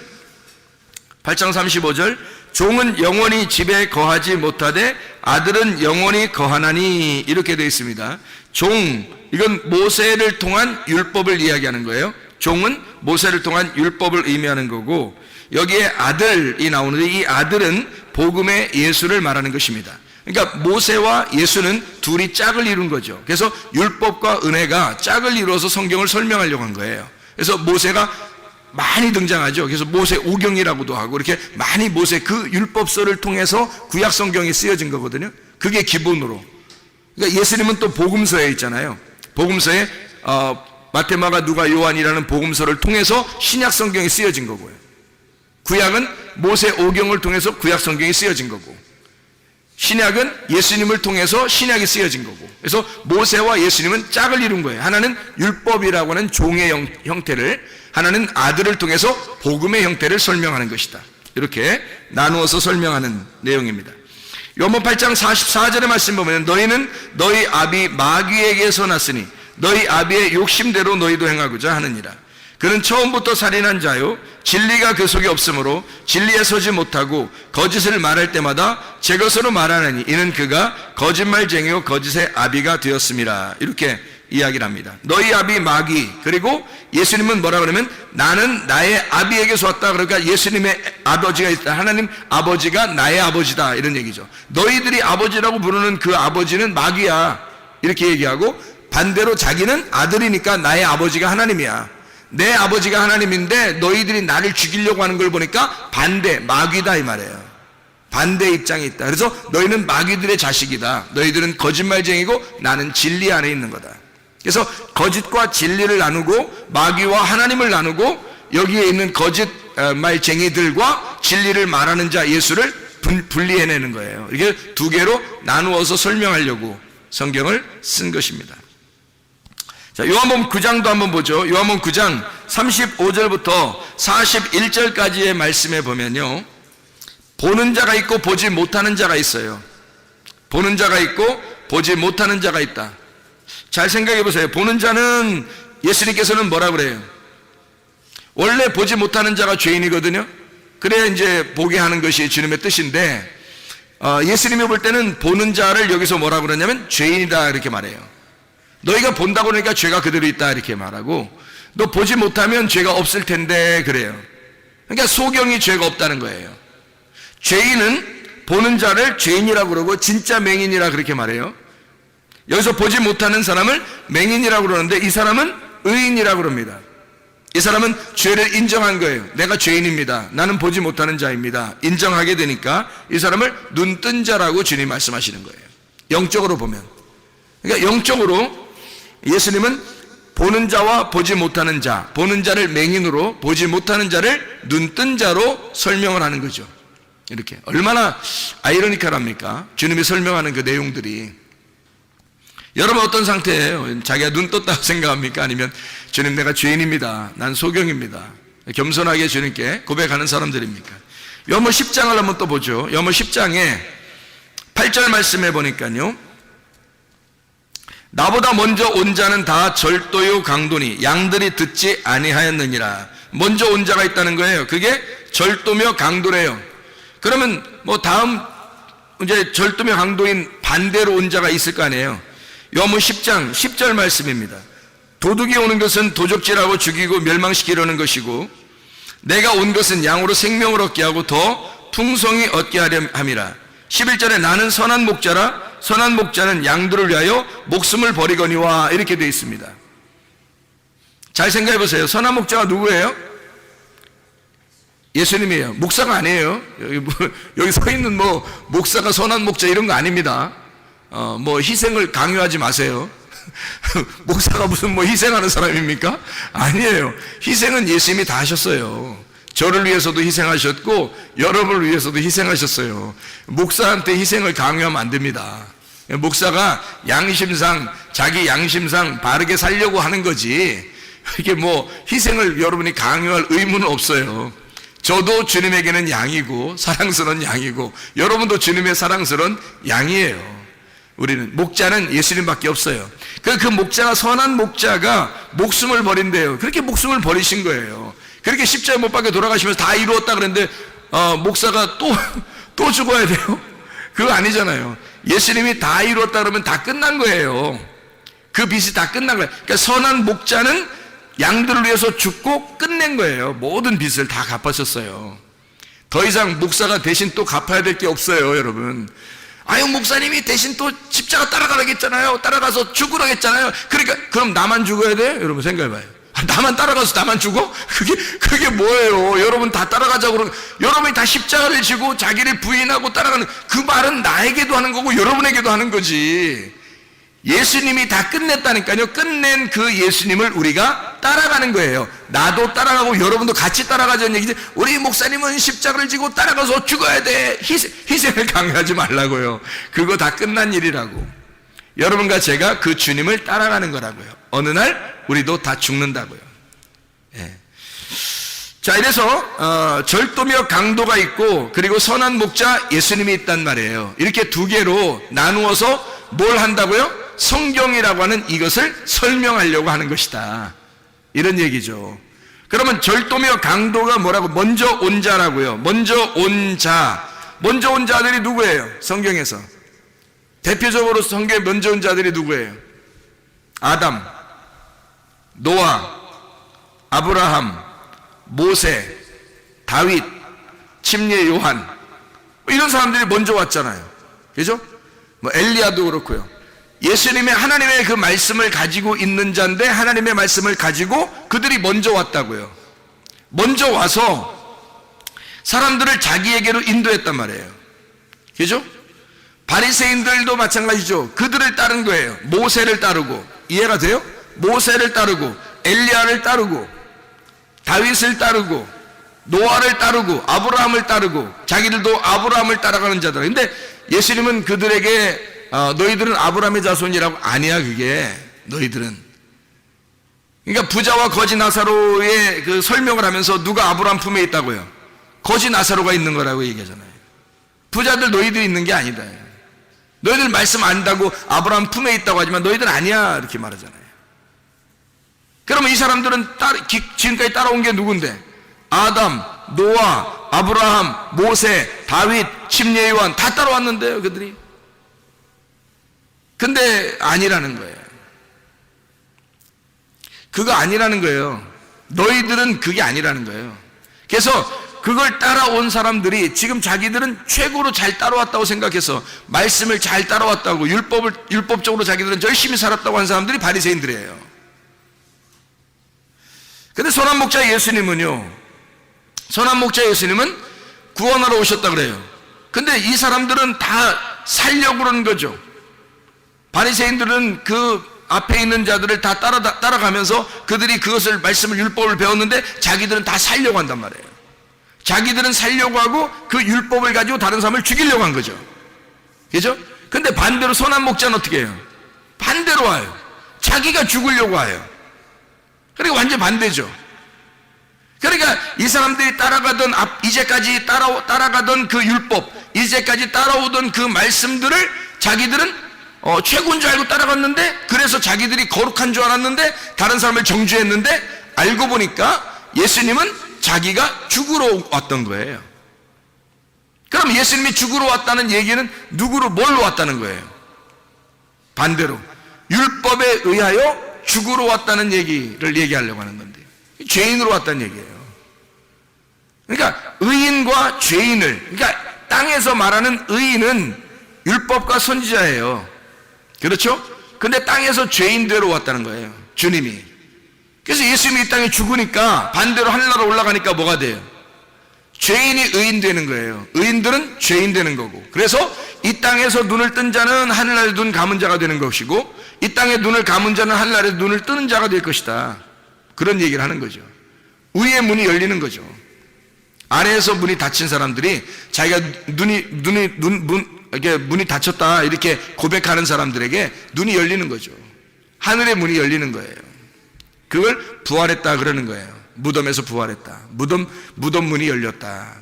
8장 35절, 종은 영원히 집에 거하지 못하되 아들은 영원히 거하나니, 이렇게 되어 있습니다. 종, 이건 모세를 통한 율법을 이야기하는 거예요. 종은 모세를 통한 율법을 의미하는 거고, 여기에 아들이 나오는데 이 아들은 복음의 예수를 말하는 것입니다. 그러니까 모세와 예수는 둘이 짝을 이룬 거죠. 그래서 율법과 은혜가 짝을 이루어서 성경을 설명하려고 한 거예요. 그래서 모세가 많이 등장하죠. 그래서 모세 오경이라고도 하고, 이렇게 많이 모세 그 율법서를 통해서 구약 성경이 쓰여진 거거든요. 그게 기본으로. 그러니까 예수님은 또 복음서에 있잖아요. 복음서에 마태, 마가, 누가, 요한이라는 복음서를 통해서 신약 성경이 쓰여진 거고요. 구약은 모세 오경을 통해서 구약 성경이 쓰여진 거고, 신약은 예수님을 통해서 신약이 쓰여진 거고, 그래서 모세와 예수님은 짝을 이룬 거예요. 하나는 율법이라고 하는 종의 형태를, 하나는 아들을 통해서 복음의 형태를 설명하는 것이다. 이렇게 나누어서 설명하는 내용입니다. 요한복음 8장 44절의 말씀 보면 너희는 너희 아비 마귀에게서 났으니 너희 아비의 욕심대로 너희도 행하고자 하느니라. 그는 처음부터 살인한 자요 진리가 그 속에 없으므로 진리에 서지 못하고 거짓을 말할 때마다 제 것으로 말하느니 이는 그가 거짓말쟁이요 거짓의 아비가 되었음이라. 이렇게 이야기를 합니다. 너희 아비 마귀, 그리고 예수님은 뭐라 그러면 나는 나의 아비에게서 왔다. 그러니까 예수님의 아버지가 있다. 하나님 아버지가 나의 아버지다, 이런 얘기죠. 너희들이 아버지라고 부르는 그 아버지는 마귀야, 이렇게 얘기하고, 반대로 자기는 아들이니까 나의 아버지가 하나님이야. 내 아버지가 하나님인데 너희들이 나를 죽이려고 하는 걸 보니까 반대, 마귀다, 이 말이에요. 반대 입장이 있다. 그래서 너희는 마귀들의 자식이다. 너희들은 거짓말쟁이고 나는 진리 안에 있는 거다. 그래서 거짓과 진리를 나누고 마귀와 하나님을 나누고 여기에 있는 거짓 말쟁이들과 진리를 말하는 자 예수를 분리해내는 거예요. 이게 두 개로 나누어서 설명하려고 성경을 쓴 것입니다. 자, 요한복음 9장도 한번 보죠. 요한복음 9장 35절부터 41절까지의 말씀에 보면요, 보는 자가 있고 보지 못하는 자가 있어요. 보는 자가 있고 보지 못하는 자가 있다. 잘 생각해 보세요. 보는 자는 예수님께서는 뭐라 그래요? 원래 보지 못하는 자가 죄인이거든요. 그래야 이제 보게 하는 것이 주님의 뜻인데, 예수님이 볼 때는 보는 자를 여기서 뭐라 그러냐면 죄인이다 이렇게 말해요. 너희가 본다고 그러니까 죄가 그대로 있다 이렇게 말하고, 너 보지 못하면 죄가 없을 텐데 그래요. 그러니까 소경이 죄가 없다는 거예요. 죄인은 보는 자를 죄인이라고 그러고 진짜 맹인이라 그렇게 말해요. 여기서 보지 못하는 사람을 맹인이라고 그러는데 이 사람은 의인이라고 그럽니다. 이 사람은 죄를 인정한 거예요. 내가 죄인입니다. 나는 보지 못하는 자입니다. 인정하게 되니까 이 사람을 눈뜬 자라고 주님이 말씀하시는 거예요. 영적으로 보면. 그러니까 영적으로 예수님은 보는 자와 보지 못하는 자, 보는 자를 맹인으로, 보지 못하는 자를 눈뜬 자로 설명을 하는 거죠. 이렇게. 얼마나 아이러니컬합니까? 주님이 설명하는 그 내용들이. 여러분 어떤 상태예요? 자기가 눈 떴다고 생각합니까? 아니면 주님 내가 죄인입니다. 난 소경입니다. 겸손하게 주님께 고백하는 사람들입니까? 요한복음 10장을 한번 또 보죠. 요한복음 10장에 8절 말씀해 보니까요, 나보다 먼저 온 자는 다 절도요 강도니 양들이 듣지 아니하였느니라. 먼저 온 자가 있다는 거예요. 그게 절도며 강도래요. 그러면 뭐 다음 이제 절도며 강도인 반대로 온 자가 있을 거 아니에요. 요한복음 10장 10절 말씀입니다. 도둑이 오는 것은 도적질하고 죽이고 멸망시키려는 것이고 내가 온 것은 양으로 생명을 얻게 하고 더 풍성히 얻게 하려 함이라. 11절에 나는 선한 목자라 선한 목자는 양들을 위하여 목숨을 버리거니와 이렇게 되어 있습니다. 잘 생각해 보세요. 선한 목자가 누구예요? 예수님이에요. 목사가 아니에요. 여기 서 있는 뭐 목사가 선한 목자 이런 거 아닙니다. 뭐 희생을 강요하지 마세요. 목사가 무슨 뭐 희생하는 사람입니까? 아니에요. 희생은 예수님이 다 하셨어요. 저를 위해서도 희생하셨고 여러분을 위해서도 희생하셨어요. 목사한테 희생을 강요하면 안 됩니다. 목사가 양심상 자기 양심상 바르게 살려고 하는 거지 이게 뭐 희생을 여러분이 강요할 의무는 없어요. 저도 주님에게는 양이고 사랑스러운 양이고 여러분도 주님의 사랑스러운 양이에요. 우리는 목자는 예수님밖에 없어요. 그 목자가 선한 목자가 목숨을 버린대요. 그렇게 목숨을 버리신 거예요. 그렇게 십자가에 못 박혀 돌아가시면서 다 이루었다 그랬는데 목사가 또 죽어야 돼요? 그거 아니잖아요. 예수님이 다 이루었다 그러면 다 끝난 거예요. 그 빚이 다 끝난 거예요. 그러니까 선한 목자는 양들을 위해서 죽고 끝낸 거예요. 모든 빚을 다 갚으셨어요. 더 이상 목사가 대신 또 갚아야 될 게 없어요, 여러분. 아유, 목사님이 대신 또 십자가 따라가라겠잖아요. 따라가서 죽으라겠잖아요. 그러니까 그럼 나만 죽어야 돼요? 여러분 생각해봐요. 나만 따라가서 나만 죽어? 그게 뭐예요? 여러분 다 따라가자고 그러고 여러분이 다 십자가를 지고 자기를 부인하고 따라가는 그 말은 나에게도 하는 거고 여러분에게도 하는 거지. 예수님이 다 끝냈다니까요. 끝낸 그 예수님을 우리가 따라가는 거예요. 나도 따라가고 여러분도 같이 따라가자는 얘기지. 우리 목사님은 십자가를 지고 따라가서 죽어야 돼. 희생을 강요하지 말라고요. 그거 다 끝난 일이라고. 여러분과 제가 그 주님을 따라가는 거라고요. 어느 날 우리도 다 죽는다고요. 예. 자, 이래서 절도며 강도가 있고 그리고 선한 목자 예수님이 있단 말이에요. 이렇게 두 개로 나누어서 뭘 한다고요? 성경이라고 하는 이것을 설명하려고 하는 것이다. 이런 얘기죠. 그러면 절도며 강도가 뭐라고? 먼저 온 자라고요. 먼저 온 자. 먼저 온 자들이 누구예요? 성경에서. 대표적으로 성경에 먼저 온 자들이 누구예요? 아담, 노아, 아브라함, 모세, 다윗, 침례 요한, 이런 사람들이 먼저 왔잖아요. 그죠? 뭐 엘리야도 그렇고요. 예수님의 하나님의 그 말씀을 가지고 있는 자인데 하나님의 말씀을 가지고 그들이 먼저 왔다고요. 먼저 와서 사람들을 자기에게로 인도했단 말이에요. 그죠? 바리새인들도 마찬가지죠. 그들을 따른 거예요. 모세를 따르고. 이해가 돼요? 모세를 따르고 엘리야를 따르고 다윗을 따르고 노아를 따르고 아브라함을 따르고 자기들도 아브라함을 따라가는 자들. 근데 예수님은 그들에게 너희들은 아브라함의 자손이라고 아니야. 그게 너희들은. 그러니까 부자와 거지 나사로의 그 설명을 하면서 누가 아브라함 품에 있다고요? 거지 나사로가 있는 거라고 얘기하잖아요. 부자들 너희들이 있는 게 아니다. 너희들 말씀 안다고 아브라함 품에 있다고 하지만 너희들 아니야 이렇게 말하잖아요. 그러면 이 사람들은 지금까지 따라온 게 누군데? 아담, 노아, 아브라함, 모세, 다윗, 침례요한 다 따라왔는데요 그들이. 근데 아니라는 거예요. 그거 아니라는 거예요. 너희들은 그게 아니라는 거예요. 그래서 그걸 따라온 사람들이 지금 자기들은 최고로 잘 따라왔다고 생각해서 말씀을 잘 따라왔다고 율법적으로 자기들은 열심히 살았다고 하는 사람들이 바리새인들이에요. 근데 선한 목자 예수님은요, 선한 목자 예수님은 구원하러 오셨다 그래요. 근데 이 사람들은 다 살려고 그러는 거죠. 바리새인들은 그 앞에 있는 자들을 다 따라가면서 그들이 그것을 말씀을 율법을 배웠는데 자기들은 다 살려고 한단 말이에요. 자기들은 살려고 하고 그 율법을 가지고 다른 사람을 죽이려고 한 거죠. 그죠? 근데 반대로 선한 목자는 어떻게 해요? 반대로 와요. 자기가 죽으려고 와요. 그러니까 완전 반대죠. 그러니까 이 사람들이 따라가던 이제까지 따라가던 그 율법, 이제까지 따라오던 그 말씀들을 자기들은 최고인 줄 알고 따라갔는데, 그래서 자기들이 거룩한 줄 알았는데 다른 사람을 정죄했는데, 알고 보니까 예수님은 자기가 죽으러 왔던 거예요. 그럼 예수님이 죽으러 왔다는 얘기는 뭘로 왔다는 거예요? 반대로 율법에 의하여 죽으러 왔다는 얘기를 얘기하려고 하는 건데, 죄인으로 왔다는 얘기예요. 그러니까 의인과 죄인을, 그러니까 땅에서 말하는 의인은 율법과 선지자예요. 그렇죠? 근데 땅에서 죄인대로 왔다는 거예요, 주님이. 그래서 예수님이 이 땅에 죽으니까 반대로 하늘나라 올라가니까 뭐가 돼요? 죄인이 의인 되는 거예요. 의인들은 죄인 되는 거고. 그래서 이 땅에서 눈을 뜬 자는 하늘나라에 눈 감은 자가 되는 것이고, 이 땅에 눈을 감은 자는 하늘나라에 눈을 뜨는 자가 될 것이다. 그런 얘기를 하는 거죠. 의의 문이 열리는 거죠. 안에서 문이 닫힌 사람들이 자기가 문이 닫혔다 이렇게 고백하는 사람들에게 눈이 열리는 거죠. 하늘의 문이 열리는 거예요. 그걸 부활했다 그러는 거예요. 무덤에서 부활했다. 무덤 문이 열렸다.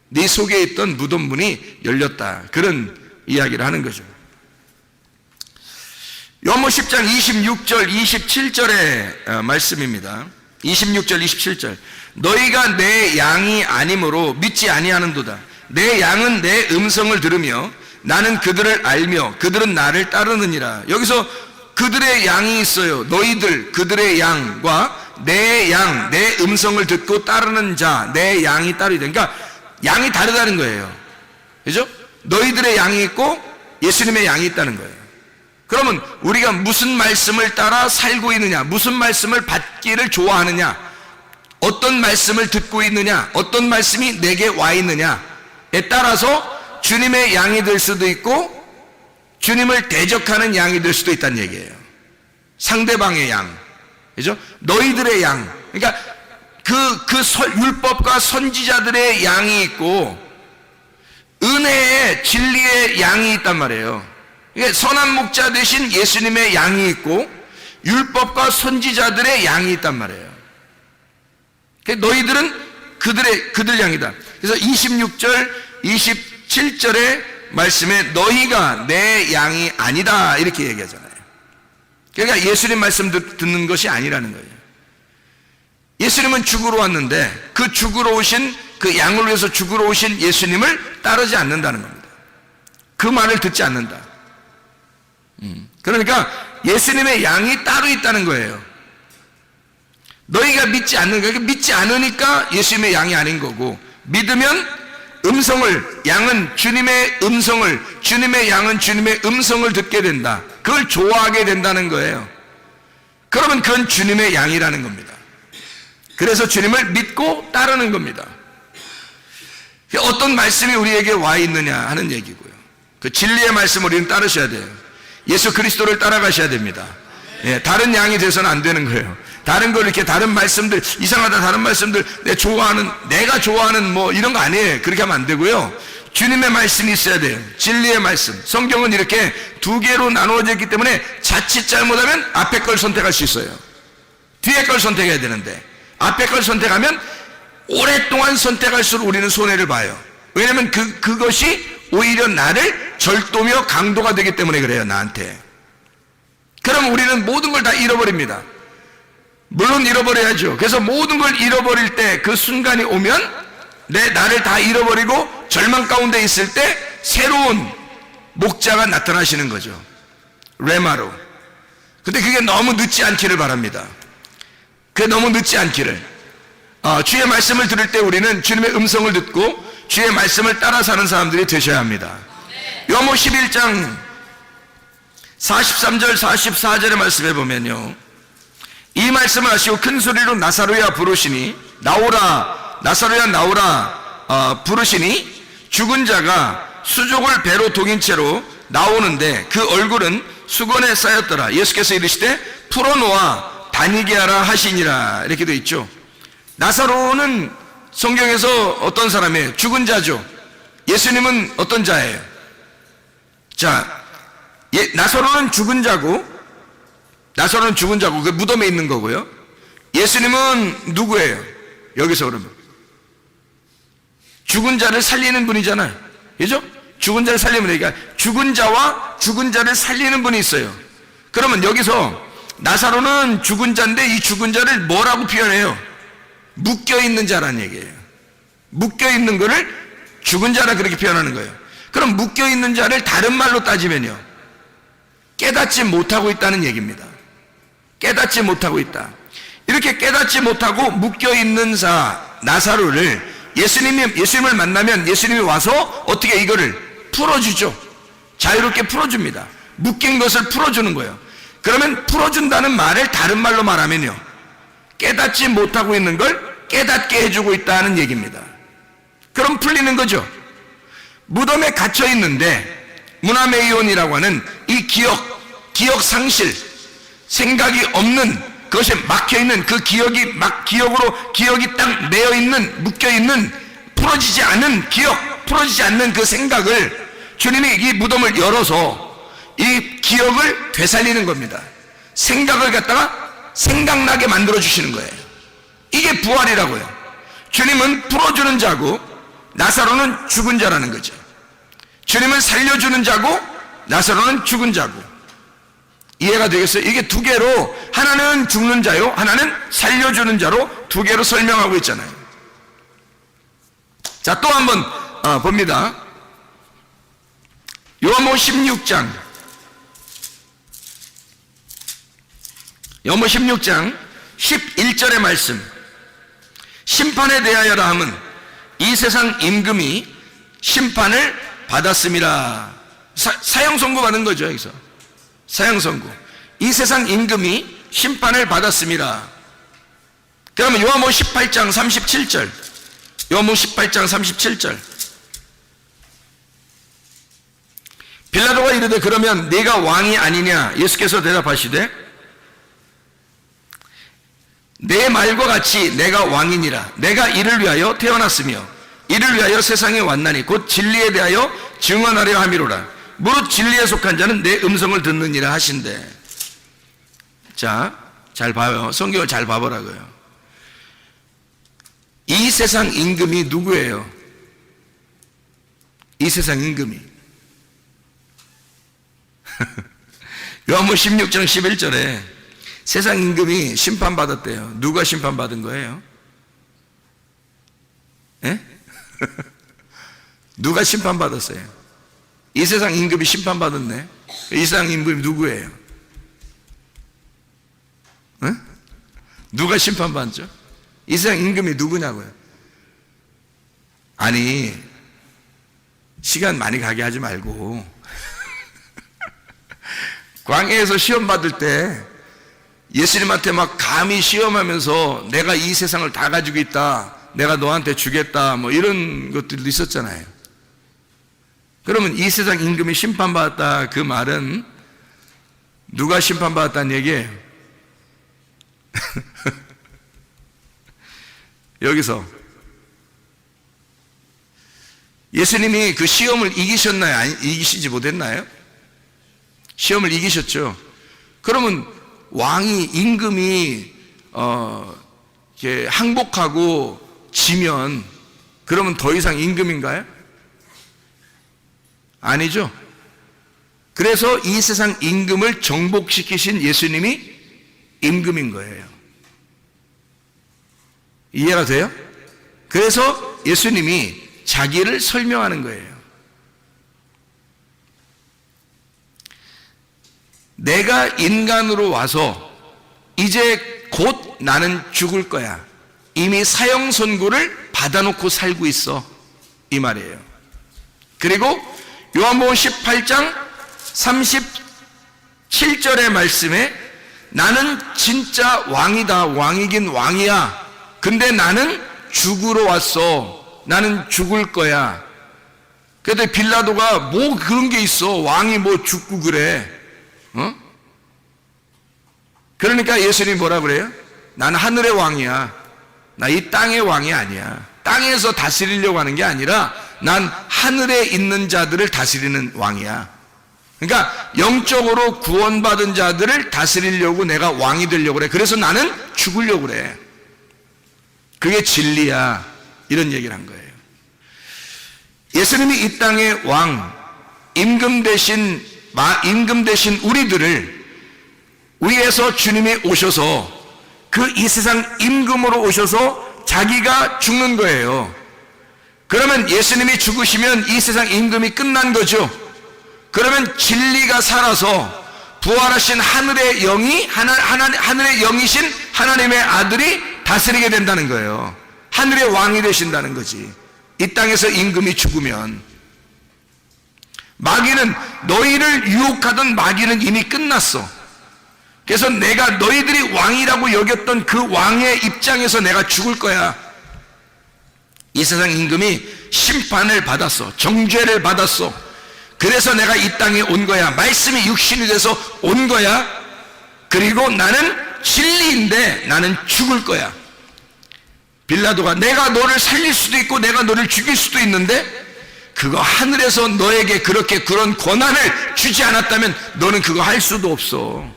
네 속에 있던 무덤 문이 열렸다. 그런 이야기를 하는 거죠. 요한복음 10장 26절 27절의 말씀입니다. 26절 27절. 너희가 내 양이 아니므로 믿지 아니하는도다. 내 양은 내 음성을 들으며 나는 그들을 알며 그들은 나를 따르느니라. 여기서 그들의 양이 있어요. 너희들 그들의 양과 내 양, 내 음성을 듣고 따르는 자, 내 양이 따르다. 그러니까 양이 다르다는 거예요. 그죠? 너희들의 양이 있고 예수님의 양이 있다는 거예요. 그러면 우리가 무슨 말씀을 따라 살고 있느냐, 무슨 말씀을 받기를 좋아하느냐, 어떤 말씀을 듣고 있느냐, 어떤 말씀이 내게 와 있느냐에 따라서 주님의 양이 될 수도 있고 주님을 대적하는 양이 될 수도 있다는 얘기예요. 상대방의 양, 그죠? 너희들의 양, 그러니까 율법과 선지자들의 양이 있고 은혜의 진리의 양이 있단 말이에요. 선한 목자 되신 예수님의 양이 있고 율법과 선지자들의 양이 있단 말이에요. 너희들은 그들 양이다. 그래서 26절 27절의 말씀에 너희가 내 양이 아니다 이렇게 얘기하잖아요. 그러니까 예수님 말씀 듣는 것이 아니라는 거예요. 예수님은 죽으러 왔는데 그 죽으러 오신, 그 양을 위해서 죽으러 오신 예수님을 따르지 않는다는 겁니다. 그 말을 듣지 않는다. 그러니까 예수님의 양이 따로 있다는 거예요. 너희가 믿지 않는 거예요. 믿지 않으니까 예수님의 양이 아닌 거고, 믿으면 양은 주님의 음성을, 주님의 양은 주님의 음성을 듣게 된다. 그걸 좋아하게 된다는 거예요. 그러면 그건 주님의 양이라는 겁니다. 그래서 주님을 믿고 따르는 겁니다. 어떤 말씀이 우리에게 와 있느냐 하는 얘기고요. 그 진리의 말씀을 우리는 따르셔야 돼요. 예수 그리스도를 따라가셔야 됩니다. 예, 다른 양이 돼서는 안 되는 거예요. 다른 걸 이렇게 다른 말씀들, 이상하다 다른 말씀들, 내가 좋아하는 뭐 이런 거 아니에요. 그렇게 하면 안 되고요. 주님의 말씀이 있어야 돼요. 진리의 말씀. 성경은 이렇게 두 개로 나누어져 있기 때문에 자칫 잘못하면 앞에 걸 선택할 수 있어요. 뒤에 걸 선택해야 되는데 앞에 걸 선택하면 오랫동안 선택할수록 우리는 손해를 봐요. 왜냐하면 그것이 오히려 나를 절도며 강도가 되기 때문에 그래요. 나한테. 그럼 우리는 모든 걸 다 잃어버립니다. 물론 잃어버려야죠. 그래서 모든 걸 잃어버릴 때 그 순간이 오면 나를 다 잃어버리고 절망 가운데 있을 때 새로운 목자가 나타나시는 거죠. 레마로. 근데 그게 너무 늦지 않기를 바랍니다. 그게 너무 늦지 않기를. 주의 말씀을 들을 때 우리는 주님의 음성을 듣고 주의 말씀을 따라 사는 사람들이 되셔야 합니다. 요한복음 11장 43절 44절의 말씀에 보면요, 이 말씀을 하시고 큰 소리로 나사로야 부르시니 나오라, 나사로야 나오라 부르시니 죽은 자가 수족을 배로 동인 채로 나오는데 그 얼굴은 수건에 쌓였더라. 예수께서 이르시되 풀어놓아 다니게 하라 하시니라. 이렇게 되어 있죠. 나사로는 성경에서 어떤 사람이에요? 죽은 자죠. 예수님은 어떤 자예요? 자, 나사로는 죽은 자고 그 무덤에 있는 거고요. 예수님은 누구예요? 여기서 그러면 죽은 자를 살리는 분이잖아요. 그죠? 죽은 자를 살리는 분이니까 죽은 자와 죽은 자를 살리는 분이 있어요. 그러면 여기서 나사로는 죽은 자인데 이 죽은 자를 뭐라고 표현해요? 묶여있는 자라는 얘기예요. 묶여있는 거를 죽은 자라 그렇게 표현하는 거예요. 그럼 묶여있는 자를 다른 말로 따지면요, 깨닫지 못하고 있다는 얘기입니다. 깨닫지 못하고 있다. 이렇게 깨닫지 못하고 묶여있는 나사로를 예수님을 만나면 예수님이 와서 어떻게 이거를 풀어주죠. 자유롭게 풀어줍니다. 묶인 것을 풀어주는 거예요. 그러면 풀어준다는 말을 다른 말로 말하면요, 깨닫지 못하고 있는 걸 깨닫게 해주고 있다는 얘기입니다. 그럼 풀리는 거죠. 무덤에 갇혀 있는데 무나메이온이라고 하는 이 기억 상실, 생각이 없는 그것에 막혀 있는 그 기억이 기억이 딱 매여 있는, 묶여 있는, 풀어지지 않는 풀어지지 않는 그 생각을 주님이 이 무덤을 열어서 이 기억을 되살리는 겁니다. 생각을 갖다가 생각나게 만들어 주시는 거예요. 이게 부활이라고요. 주님은 풀어주는 자고 나사로는 죽은 자라는 거죠. 주님은 살려주는 자고 나사로는 죽은 자고. 이해가 되겠어요? 이게 두 개로, 하나는 죽는 자요, 하나는 살려주는 자로 두 개로 설명하고 있잖아요. 자, 또 한번 봅니다. 요한복음 16장 11절의 말씀. 심판에 대하여라 함은 이 세상 임금이 심판을 받았음이라. 사형 선고 받은 거죠. 여기서 사형 선고. 이 세상 임금이 심판을 받았음이라. 그러면 요한복음 18장 37절. 요한복음 18장 37절. 빌라도가 이르되 그러면 네가 왕이 아니냐? 예수께서 대답하시되 내 말과 같이 내가 왕이니라. 내가 이를 위하여 태어났으며 이를 위하여 세상에 왔나니 곧 진리에 대하여 증언하려 함이로라. 무릇 진리에 속한 자는 내 음성을 듣느니라 하신대. 자, 잘 봐요. 성경을 잘 봐보라고요. 이 세상 임금이 누구예요? 이 세상 임금이 요한복음 16장 11절에 세상 임금이 심판받았대요. 누가 심판받은 거예요? 예? 누가 심판받았어요? 이 세상 임금이 심판받았네. 이 세상 임금이 누구예요? 예? 누가 심판받죠? 이 세상 임금이 누구냐고요? 아니, 시간 많이 가게 하지 말고 광야에서 시험 받을 때 예수님한테 막 감히 시험하면서 내가 이 세상을 다 가지고 있다, 내가 너한테 주겠다, 뭐 이런 것들도 있었잖아요. 그러면 이 세상 임금이 심판받았다, 그 말은 누가 심판받았다는 얘기예요? 여기서 예수님이 그 시험을 이기셨나요? 아니, 이기시지 못했나요? 시험을 이기셨죠. 그러면 왕이, 임금이 이렇게 항복하고 지면 그러면 더 이상 임금인가요? 아니죠. 그래서 이 세상 임금을 정복시키신 예수님이 임금인 거예요. 이해가 돼요? 그래서 예수님이 자기를 설명하는 거예요. 내가 인간으로 와서 이제 곧 나는 죽을 거야. 이미 사형 선고를 받아놓고 살고 있어. 이 말이에요. 그리고 요한복음 18장 37절의 말씀에 나는 진짜 왕이다. 왕이긴 왕이야. 근데 나는 죽으러 왔어. 나는 죽을 거야. 그런데 빌라도가 뭐 그런 게 있어. 왕이 뭐 죽고 그래. 그러니까 예수님이 뭐라 그래요? 나는 하늘의 왕이야. 나 이 땅의 왕이 아니야. 땅에서 다스리려고 하는 게 아니라 난 하늘에 있는 자들을 다스리는 왕이야. 그러니까 영적으로 구원받은 자들을 다스리려고 내가 왕이 되려고 그래. 그래서 나는 죽으려고 그래. 그게 진리야. 이런 얘기를 한 거예요. 예수님이 이 땅의 왕, 임금 대신 우리들을 위에서 주님이 오셔서 그 이 세상 임금으로 오셔서 자기가 죽는 거예요. 그러면 예수님이 죽으시면 이 세상 임금이 끝난 거죠. 그러면 진리가 살아서 부활하신 하늘의 영이 하늘의 영이신 하나님의 아들이 다스리게 된다는 거예요. 하늘의 왕이 되신다는 거지. 이 땅에서 임금이 죽으면 마귀는, 너희를 유혹하던 마귀는 이미 끝났어. 그래서 내가 너희들이 왕이라고 여겼던 그 왕의 입장에서 내가 죽을 거야. 이 세상 임금이 심판을 받았어. 정죄를 받았어. 그래서 내가 이 땅에 온 거야. 말씀이 육신이 돼서 온 거야. 그리고 나는 진리인데 나는 죽을 거야. 빌라도가 내가 너를 살릴 수도 있고 내가 너를 죽일 수도 있는데 그거 하늘에서 너에게 그렇게 그런 권한을 주지 않았다면 너는 그거 할 수도 없어.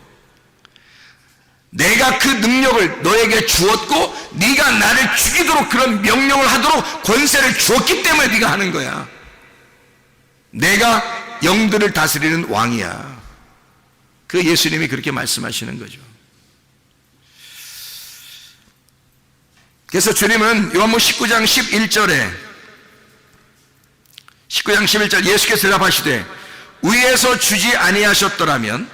내가 그 능력을 너에게 주었고 네가 나를 죽이도록 그런 명령을 하도록 권세를 주었기 때문에 네가 하는 거야. 내가 영들을 다스리는 왕이야. 그 예수님이 그렇게 말씀하시는 거죠. 그래서 주님은 요한복음 19장 11절 예수께서 대답하시되 위에서 주지 아니하셨더라면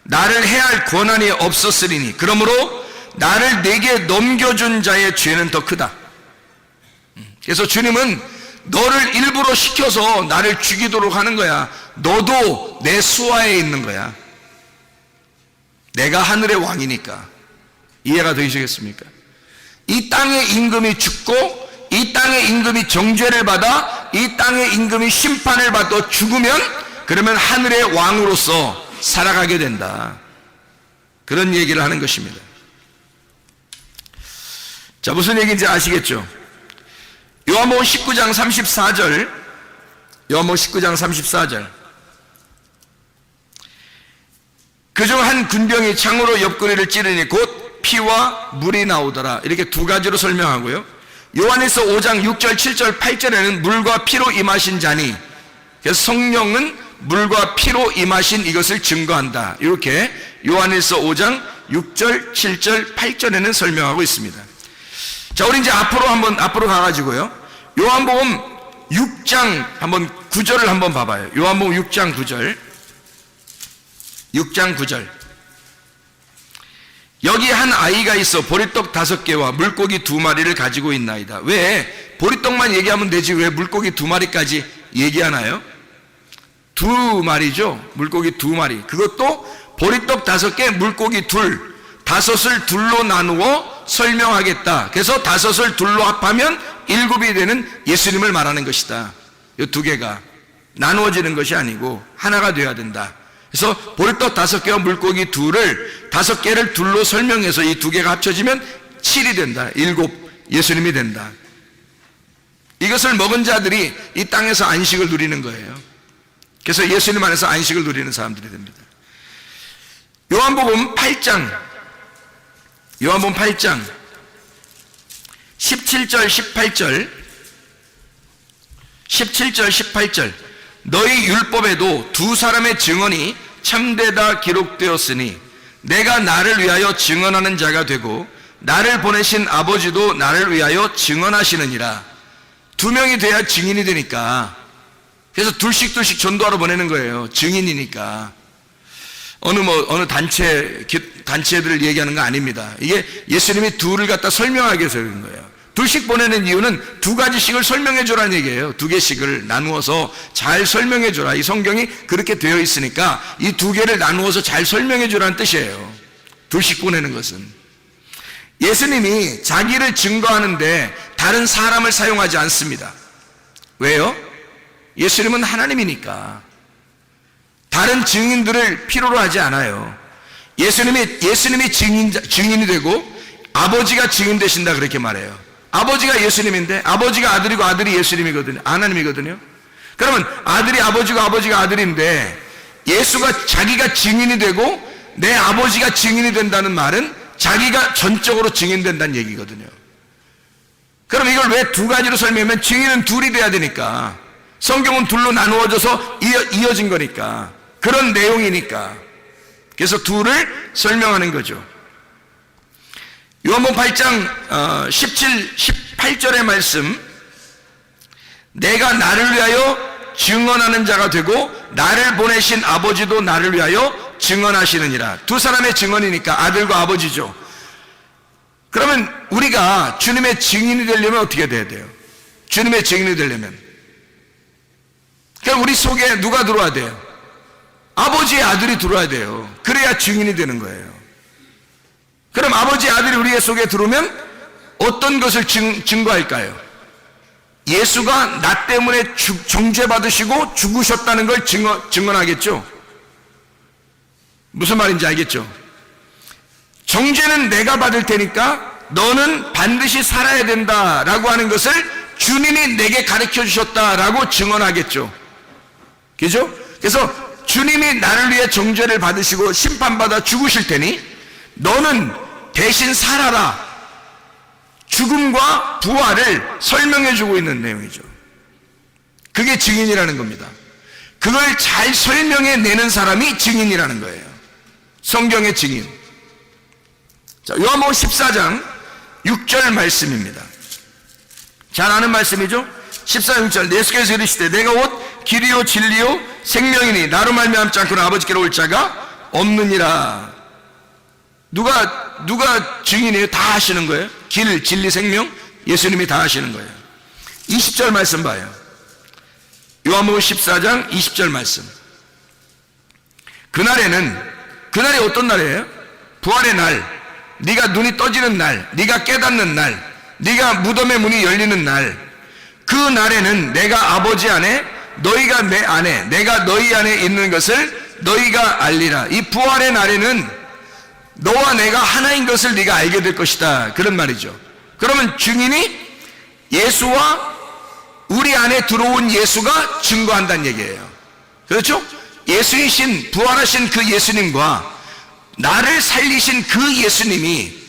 나를 해할 권한이 없었으리니 그러므로 나를 내게 넘겨준 자의 죄는 더 크다. 그래서 주님은 너를 일부러 시켜서 나를 죽이도록 하는 거야. 너도 내 수하에 있는 거야. 내가 하늘의 왕이니까. 이해가 되시겠습니까? 이 땅의 임금이 죽고 이 땅의 임금이 정죄를 받아 이 땅의 임금이 심판을 받아 죽으면 그러면 하늘의 왕으로서 살아가게 된다. 그런 얘기를 하는 것입니다. 자, 무슨 얘기인지 아시겠죠? 요한복음 19장 34절, 요한복음 19장 34절. 그중 한 군병이 창으로 옆구리를 찌르니 곧 피와 물이 나오더라. 이렇게 두 가지로 설명하고요. 요한일서 5장 6절, 7절, 8절에는 물과 피로 임하신 자니, 그래서 성령은 물과 피로 임하신 이것을 증거한다. 이렇게 요한일서 5장 6절, 7절, 8절에는 설명하고 있습니다. 자, 우리 이제 앞으로 가가지고요. 요한복음 6장 한번 9절을 한번 봐봐요. 요한복음 6장 9절. 6장 9절. 여기 한 아이가 있어 보리떡 5개와 물고기 2마리를 가지고 있나이다. 왜 보리떡만 얘기하면 되지 왜 물고기 2마리까지 얘기하나요? 2마리죠. 물고기 2마리. 그것도 보리떡 5개, 물고기 2, 5을 2로 나누어 설명하겠다. 그래서 5을 2로 합하면 7이 되는 예수님을 말하는 것이다. 이 2개가 나누어지는 것이 아니고 하나가 되어야 된다. 그래서 보리떡 5개와 물고기 2를 5개를 둘로 설명해서 이 2개가 합쳐지면 7이 된다. 7 예수님이 된다. 이것을 먹은 자들이 이 땅에서 안식을 누리는 거예요. 그래서 예수님 안에서 안식을 누리는 사람들이 됩니다. 요한복음 8장 17절 18절 너희 율법에도 2 사람의 증언이 참되다 기록되었으니 내가 나를 위하여 증언하는 자가 되고 나를 보내신 아버지도 나를 위하여 증언하시느니라. 2명이 돼야 증인이 되니까. 그래서 둘씩 전도하러 보내는 거예요. 증인이니까. 어느 단체들을 얘기하는 거 아닙니다. 이게 예수님이 2를 갖다 설명하기 위해서 그런 거예요. 2씩 보내는 이유는 2가지씩을 설명해 주라는 얘기예요. 2개씩을 나누어서 잘 설명해 주라. 이 성경이 그렇게 되어 있으니까 이 2개를 나누어서 잘 설명해 주라는 뜻이에요. 2씩 보내는 것은. 예수님이 자기를 증거하는데 다른 사람을 사용하지 않습니다. 왜요? 예수님은 하나님이니까 다른 증인들을 필요로 하지 않아요. 예수님이 증인이 되고 아버지가 증인 되신다 그렇게 말해요. 아버지가 예수님인데 아버지가 아들이고 아들이 예수님이거든요. 하나님이거든요. 그러면 아들이 아버지고 아버지가 아들인데 예수가 자기가 증인이 되고 내 아버지가 증인이 된다는 말은 자기가 전적으로 증인된다는 얘기거든요. 그럼 이걸 왜 2가지로 설명하면 증인은 2이 돼야 되니까. 성경은 2로 나누어져서 이어진 거니까. 그런 내용이니까. 그래서 2를 설명하는 거죠. 요한복음 8장 18절의 말씀, 내가 나를 위하여 증언하는 자가 되고 나를 보내신 아버지도 나를 위하여 증언하시느니라. 2 사람의 증언이니까 아들과 아버지죠. 그러면 우리가 주님의 증인이 되려면 어떻게 돼야 돼요? 주님의 증인이 되려면 그러니까 우리 속에 누가 들어와야 돼요? 아버지의 아들이 들어와야 돼요. 그래야 증인이 되는 거예요. 그럼 아버지의 아들이 우리 속에 들어오면 어떤 것을 증거할까요? 예수가 나 때문에 정죄받으시고 죽으셨다는 걸 증언하겠죠. 무슨 말인지 알겠죠? 정죄는 내가 받을 테니까 너는 반드시 살아야 된다라고 하는 것을 주님이 내게 가르쳐 주셨다라고 증언하겠죠. 그죠? 그래서 주님이 나를 위해 정죄를 받으시고 심판받아 죽으실 테니 너는 대신 살아라. 죽음과 부활을 설명해 주고 있는 내용이죠. 그게 증인이라는 겁니다. 그걸 잘 설명해 내는 사람이 증인이라는 거예요. 성경의 증인. 자, 요한복음 14장 6절 말씀입니다. 잘 아는 말씀이죠? 14장 6절. 예수께서 이르시되 내가 곧 길이요 진리요 생명이니 나로 말미암지 않고는 아버지께로 올 자가 없느니라. 누가 증인이에요? 다 하시는 거예요. 길, 진리, 생명 예수님이 다 하시는 거예요. 20절 말씀 봐요. 요한복음 14장 20절 말씀. 그날이 어떤 날이에요? 부활의 날, 네가 눈이 떠지는 날, 네가 깨닫는 날, 네가 무덤의 문이 열리는 날. 그 날에는 내가 아버지 안에, 너희가 내 안에, 내가 너희 안에 있는 것을 너희가 알리라. 이 부활의 날에는 너와 내가 하나인 것을 네가 알게 될 것이다. 그런 말이죠. 그러면 증인이 예수와 우리 안에 들어온 예수가 증거한다는 얘기예요. 그렇죠? 예수이신, 부활하신 그 예수님과 나를 살리신 그 예수님이,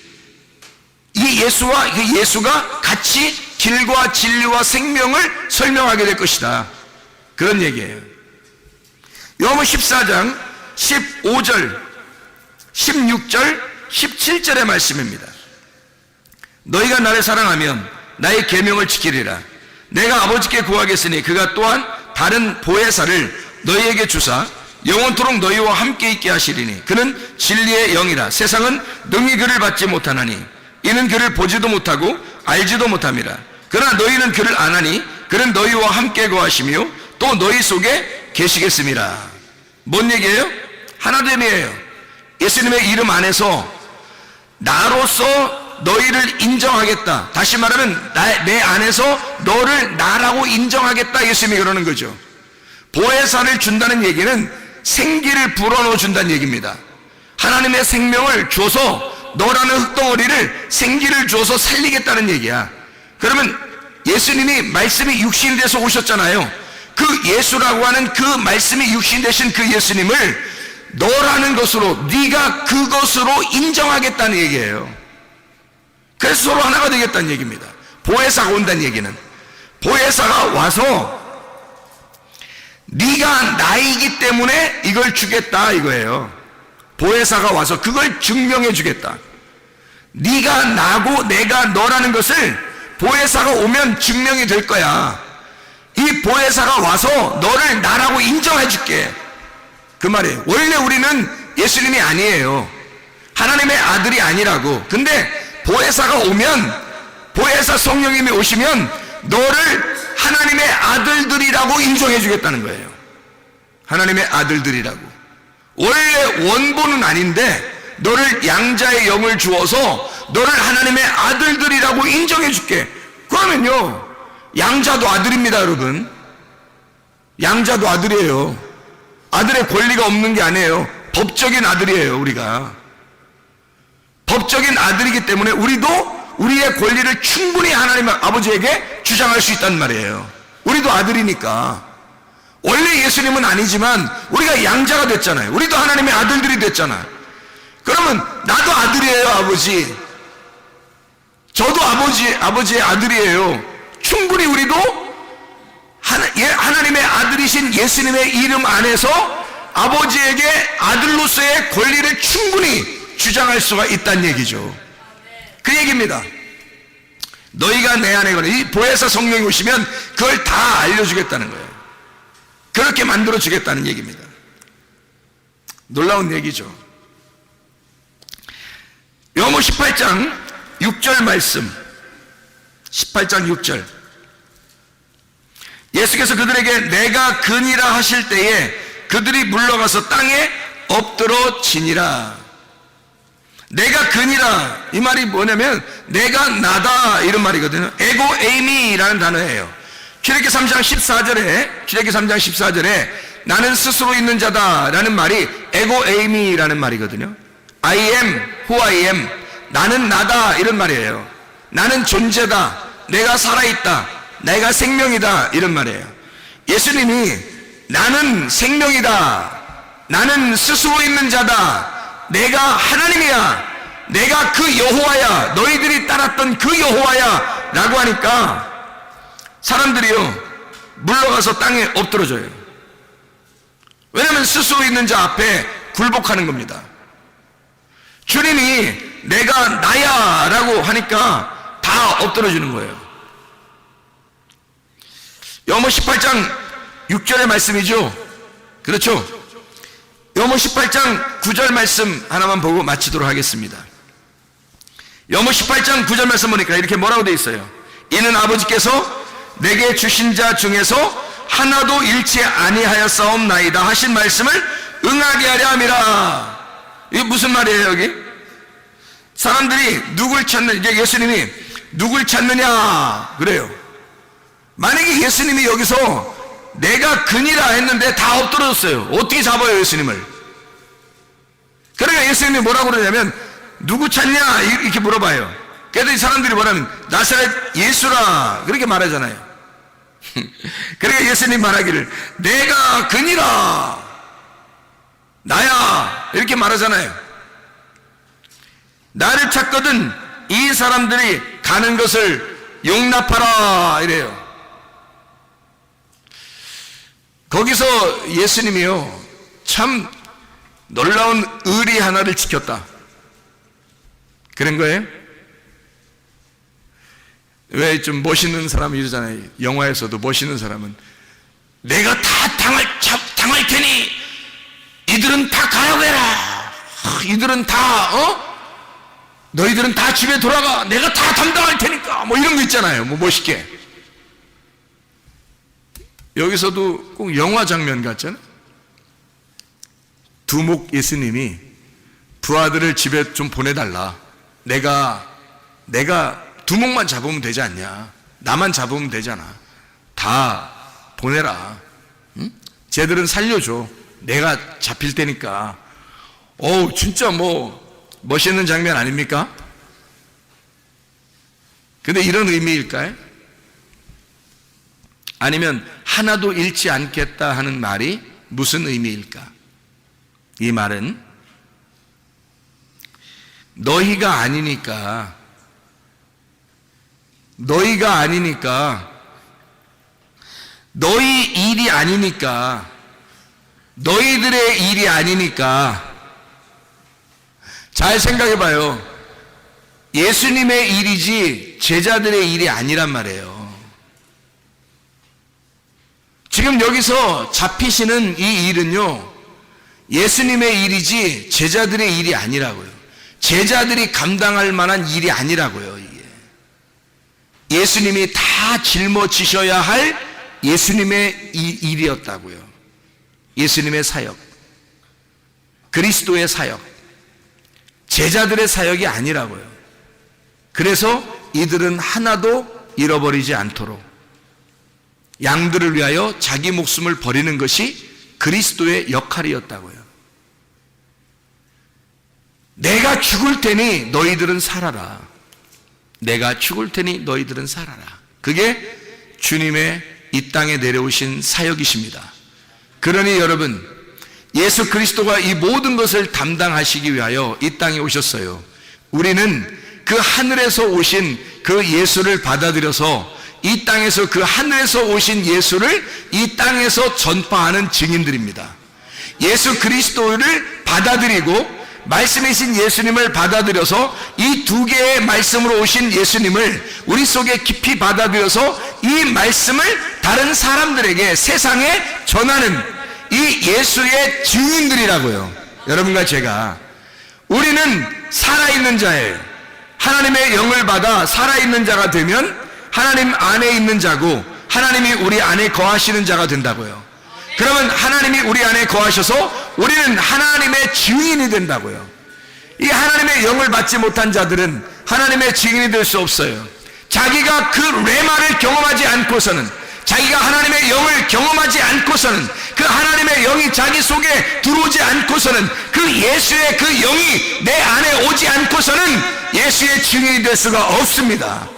이 예수와 그 예수가 같이 길과 진리와 생명을 설명하게 될 것이다. 그런 얘기예요. 요한복음 14장 15절, 16절, 17절의 말씀입니다. 너희가 나를 사랑하면 나의 계명을 지키리라. 내가 아버지께 구하겠으니 그가 또한 다른 보혜사를 너희에게 주사 영원토록 너희와 함께 있게 하시리니 그는 진리의 영이라. 세상은 능히 그를 받지 못하나니 이는 그를 보지도 못하고 알지도 못함이라. 그러나 너희는 그를 아나니 그는 너희와 함께 거하시며 또 너희 속에 계시겠음이라. 뭔 얘기예요? 하나됨이에요. 예수님의 이름 안에서 나로서 너희를 인정하겠다. 다시 말하면 내 안에서 너를 나라고 인정하겠다. 예수님이 그러는 거죠. 보혜사를 준다는 얘기는 생기를 불어넣어 준다는 얘기입니다. 하나님의 생명을 줘서 너라는 흙덩어리를 생기를 주어서 살리겠다는 얘기야. 그러면 예수님이 말씀이 육신이 돼서 오셨잖아요. 그 예수라고 하는 그 말씀이 육신 되신 그 예수님을 너라는 것으로, 네가 그것으로 인정하겠다는 얘기예요. 그래서 서로 하나가 되겠다는 얘기입니다. 보혜사가 온다는 얘기는, 보혜사가 와서 네가 나이기 때문에 이걸 주겠다 이거예요. 보혜사가 와서 그걸 증명해 주겠다. 네가 나고 내가 너라는 것을 보혜사가 오면 증명이 될 거야. 이 보혜사가 와서 너를 나라고 인정해 줄게, 그 말이에요. 원래 우리는 예수님이 아니에요. 하나님의 아들이 아니라고. 근데 보혜사가 오면, 보혜사 성령님이 오시면 너를 하나님의 아들들이라고 인정해 주겠다는 거예요. 하나님의 아들들이라고. 원래 원본은 아닌데 너를 양자의 영을 주어서 너를 하나님의 아들들이라고 인정해 줄게. 그러면요, 양자도 아들입니다, 여러분. 양자도 아들이에요. 아들의 권리가 없는 게 아니에요. 법적인 아들이에요. 우리가 법적인 아들이기 때문에 우리도 우리의 권리를 충분히 하나님 아버지에게 주장할 수 있단 말이에요. 우리도 아들이니까. 원래 예수님은 아니지만 우리가 양자가 됐잖아요. 우리도 하나님의 아들들이 됐잖아. 그러면 나도 아들이에요, 아버지. 저도 아버지의 아들이에요. 충분히 우리도 하나님의 아들이신 예수님의 이름 안에서 아버지에게 아들로서의 권리를 충분히 주장할 수가 있다는 얘기죠. 그 얘기입니다. 너희가 내 안에 거는, 이 보혜사 성령이 오시면 그걸 다 알려주겠다는 거예요. 그렇게 만들어 주겠다는 얘기입니다. 놀라운 얘기죠. 요한복음 18장 6절 말씀, 18장 6절. 예수께서 그들에게 내가 그니라 하실 때에 그들이 물러가서 땅에 엎드러 지니라. 내가 그니라, 이 말이 뭐냐면 내가 나다 이런 말이거든요. 에고 에이미라는 단어예요. 출애굽기 3장 14절에 나는 스스로 있는 자다 라는 말이 에고 에이미라는 말이거든요. I am who I am, 나는 나다 이런 말이에요. 나는 존재다, 내가 살아있다, 내가 생명이다 이런 말이에요. 예수님이 나는 생명이다, 나는 스스로 있는 자다, 내가 하나님이야, 내가 그 여호와야, 너희들이 따랐던 그 여호와야 라고 하니까 사람들이요 물러가서 땅에 엎드러져요. 왜냐하면 스스로 있는 자 앞에 굴복하는 겁니다. 주님이 내가 나야 라고 하니까 다 엎드러지는 거예요. 요한복음 18장 6절의 말씀이죠. 그렇죠? 요한복음 18장 9절 말씀 하나만 보고 마치도록 하겠습니다. 요한복음 18장 9절 말씀 보니까 이렇게 뭐라고 되어 있어요? 이는 아버지께서 내게 주신 자 중에서 하나도 잃지 아니하였사옵나이다 하신 말씀을 응하게 하려 함이라. 이게 무슨 말이에요? 여기 사람들이 누굴 찾는, 이제 예수님이 누굴 찾느냐 그래요. 만약에 예수님이 여기서 내가 그니라 했는데 다 엎드러졌어요. 어떻게 잡아요, 예수님을? 그러니까 예수님이 뭐라고 그러냐면 누구 찾냐 이렇게 물어봐요. 그래서 사람들이 뭐라면 나사렛 예수라 그렇게 말하잖아요. 그러니까 예수님 말하기를 내가 그니라, 나야 이렇게 말하잖아요. 나를 찾거든 이 사람들이 가는 것을 용납하라 이래요. 거기서 예수님이요 참 놀라운 의리 하나를 지켰다 그런 거예요. 왜 좀 멋있는 사람이 이러잖아요. 영화에서도 멋있는 사람은 내가 다 당할 테니 이들은 다 가라고해라. 이들은 다 너희들은 다 집에 돌아가, 내가 다 담당할 테니까 뭐 이런 거 있잖아요. 뭐 멋있게. 여기서도 꼭 영화 장면 같잖아요. 두목 예수님이 부하들을 집에 좀 보내달라. 내가 두목만 잡으면 되지 않냐, 나만 잡으면 되잖아, 다 보내라. 응? 쟤들은 살려줘, 내가 잡힐 때니까. 진짜 멋있는 장면 아닙니까? 근데 이런 의미일까요? 아니면 하나도 잃지 않겠다 하는 말이 무슨 의미일까? 이 말은 너희가 아니니까 너희 일이 아니니까, 너희들의 일이 아니니까. 잘 생각해 봐요. 예수님의 일이지 제자들의 일이 아니란 말이에요. 지금 여기서 잡히시는 이 일은요, 예수님의 일이지 제자들의 일이 아니라고요. 제자들이 감당할 만한 일이 아니라고요. 이게 예수님이 다 짊어지셔야 할 예수님의 일이었다고요. 예수님의 사역, 그리스도의 사역, 제자들의 사역이 아니라고요. 그래서 이들은 하나도 잃어버리지 않도록 양들을 위하여 자기 목숨을 버리는 것이 그리스도의 역할이었다고요. 내가 죽을 테니 너희들은 살아라. 내가 죽을 테니 너희들은 살아라. 그게 주님의 이 땅에 내려오신 사역이십니다. 그러니 여러분, 예수 그리스도가 이 모든 것을 담당하시기 위하여 이 땅에 오셨어요. 우리는 그 하늘에서 오신 그 예수를 받아들여서 이 땅에서 그 하늘에서 오신 예수를 이 땅에서 전파하는 증인들입니다. 예수 그리스도를 받아들이고 말씀이신 예수님을 받아들여서 이 두 개의 말씀으로 오신 예수님을 우리 속에 깊이 받아들여서 이 말씀을 다른 사람들에게 세상에 전하는 이 예수의 증인들이라고요. 여러분과 제가, 우리는 살아있는 자예요. 하나님의 영을 받아 살아있는 자가 되면 하나님 안에 있는 자고 하나님이 우리 안에 거하시는 자가 된다고요. 그러면 하나님이 우리 안에 거하셔서 우리는 하나님의 증인이 된다고요. 이 하나님의 영을 받지 못한 자들은 하나님의 증인이 될 수 없어요. 자기가 그 레마를 경험하지 않고서는, 자기가 하나님의 영을 경험하지 않고서는, 그 하나님의 영이 자기 속에 들어오지 않고서는, 그 예수의 그 영이 내 안에 오지 않고서는 예수의 증인이 될 수가 없습니다.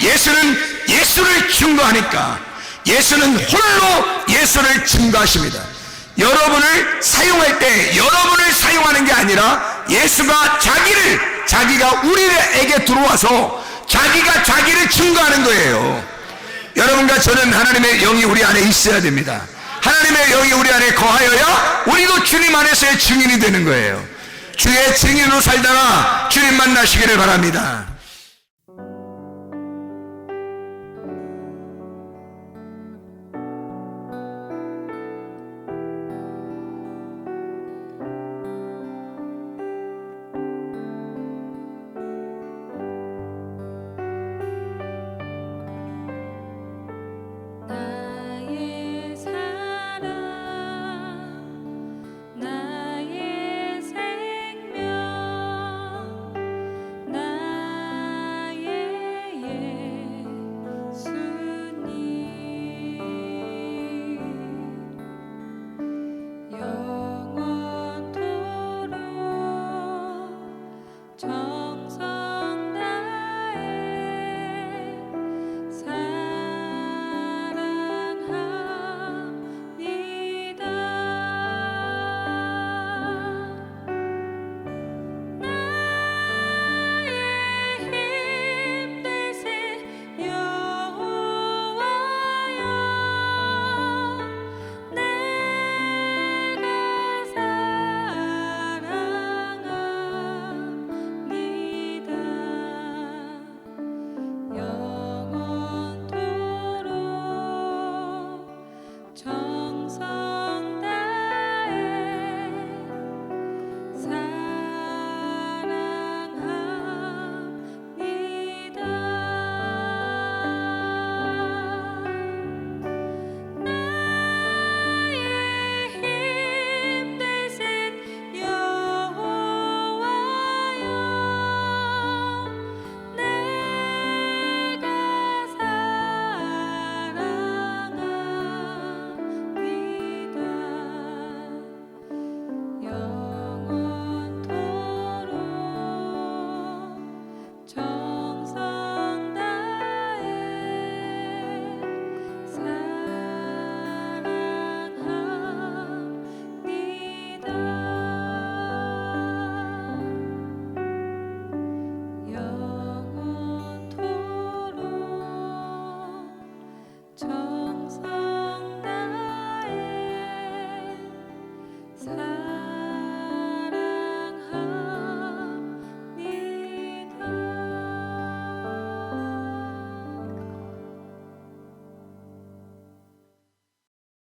예수는 예수를 증거하니까, 예수는 홀로 예수를 증거하십니다. 여러분을 사용할 때 여러분을 사용하는 게 아니라 예수가 자기가 우리에게 들어와서 자기가 자기를 증거하는 거예요. 여러분과 저는 하나님의 영이 우리 안에 있어야 됩니다. 하나님의 영이 우리 안에 거하여야 우리도 주님 안에서의 증인이 되는 거예요. 주의 증인으로 살다가 주님 만나시기를 바랍니다.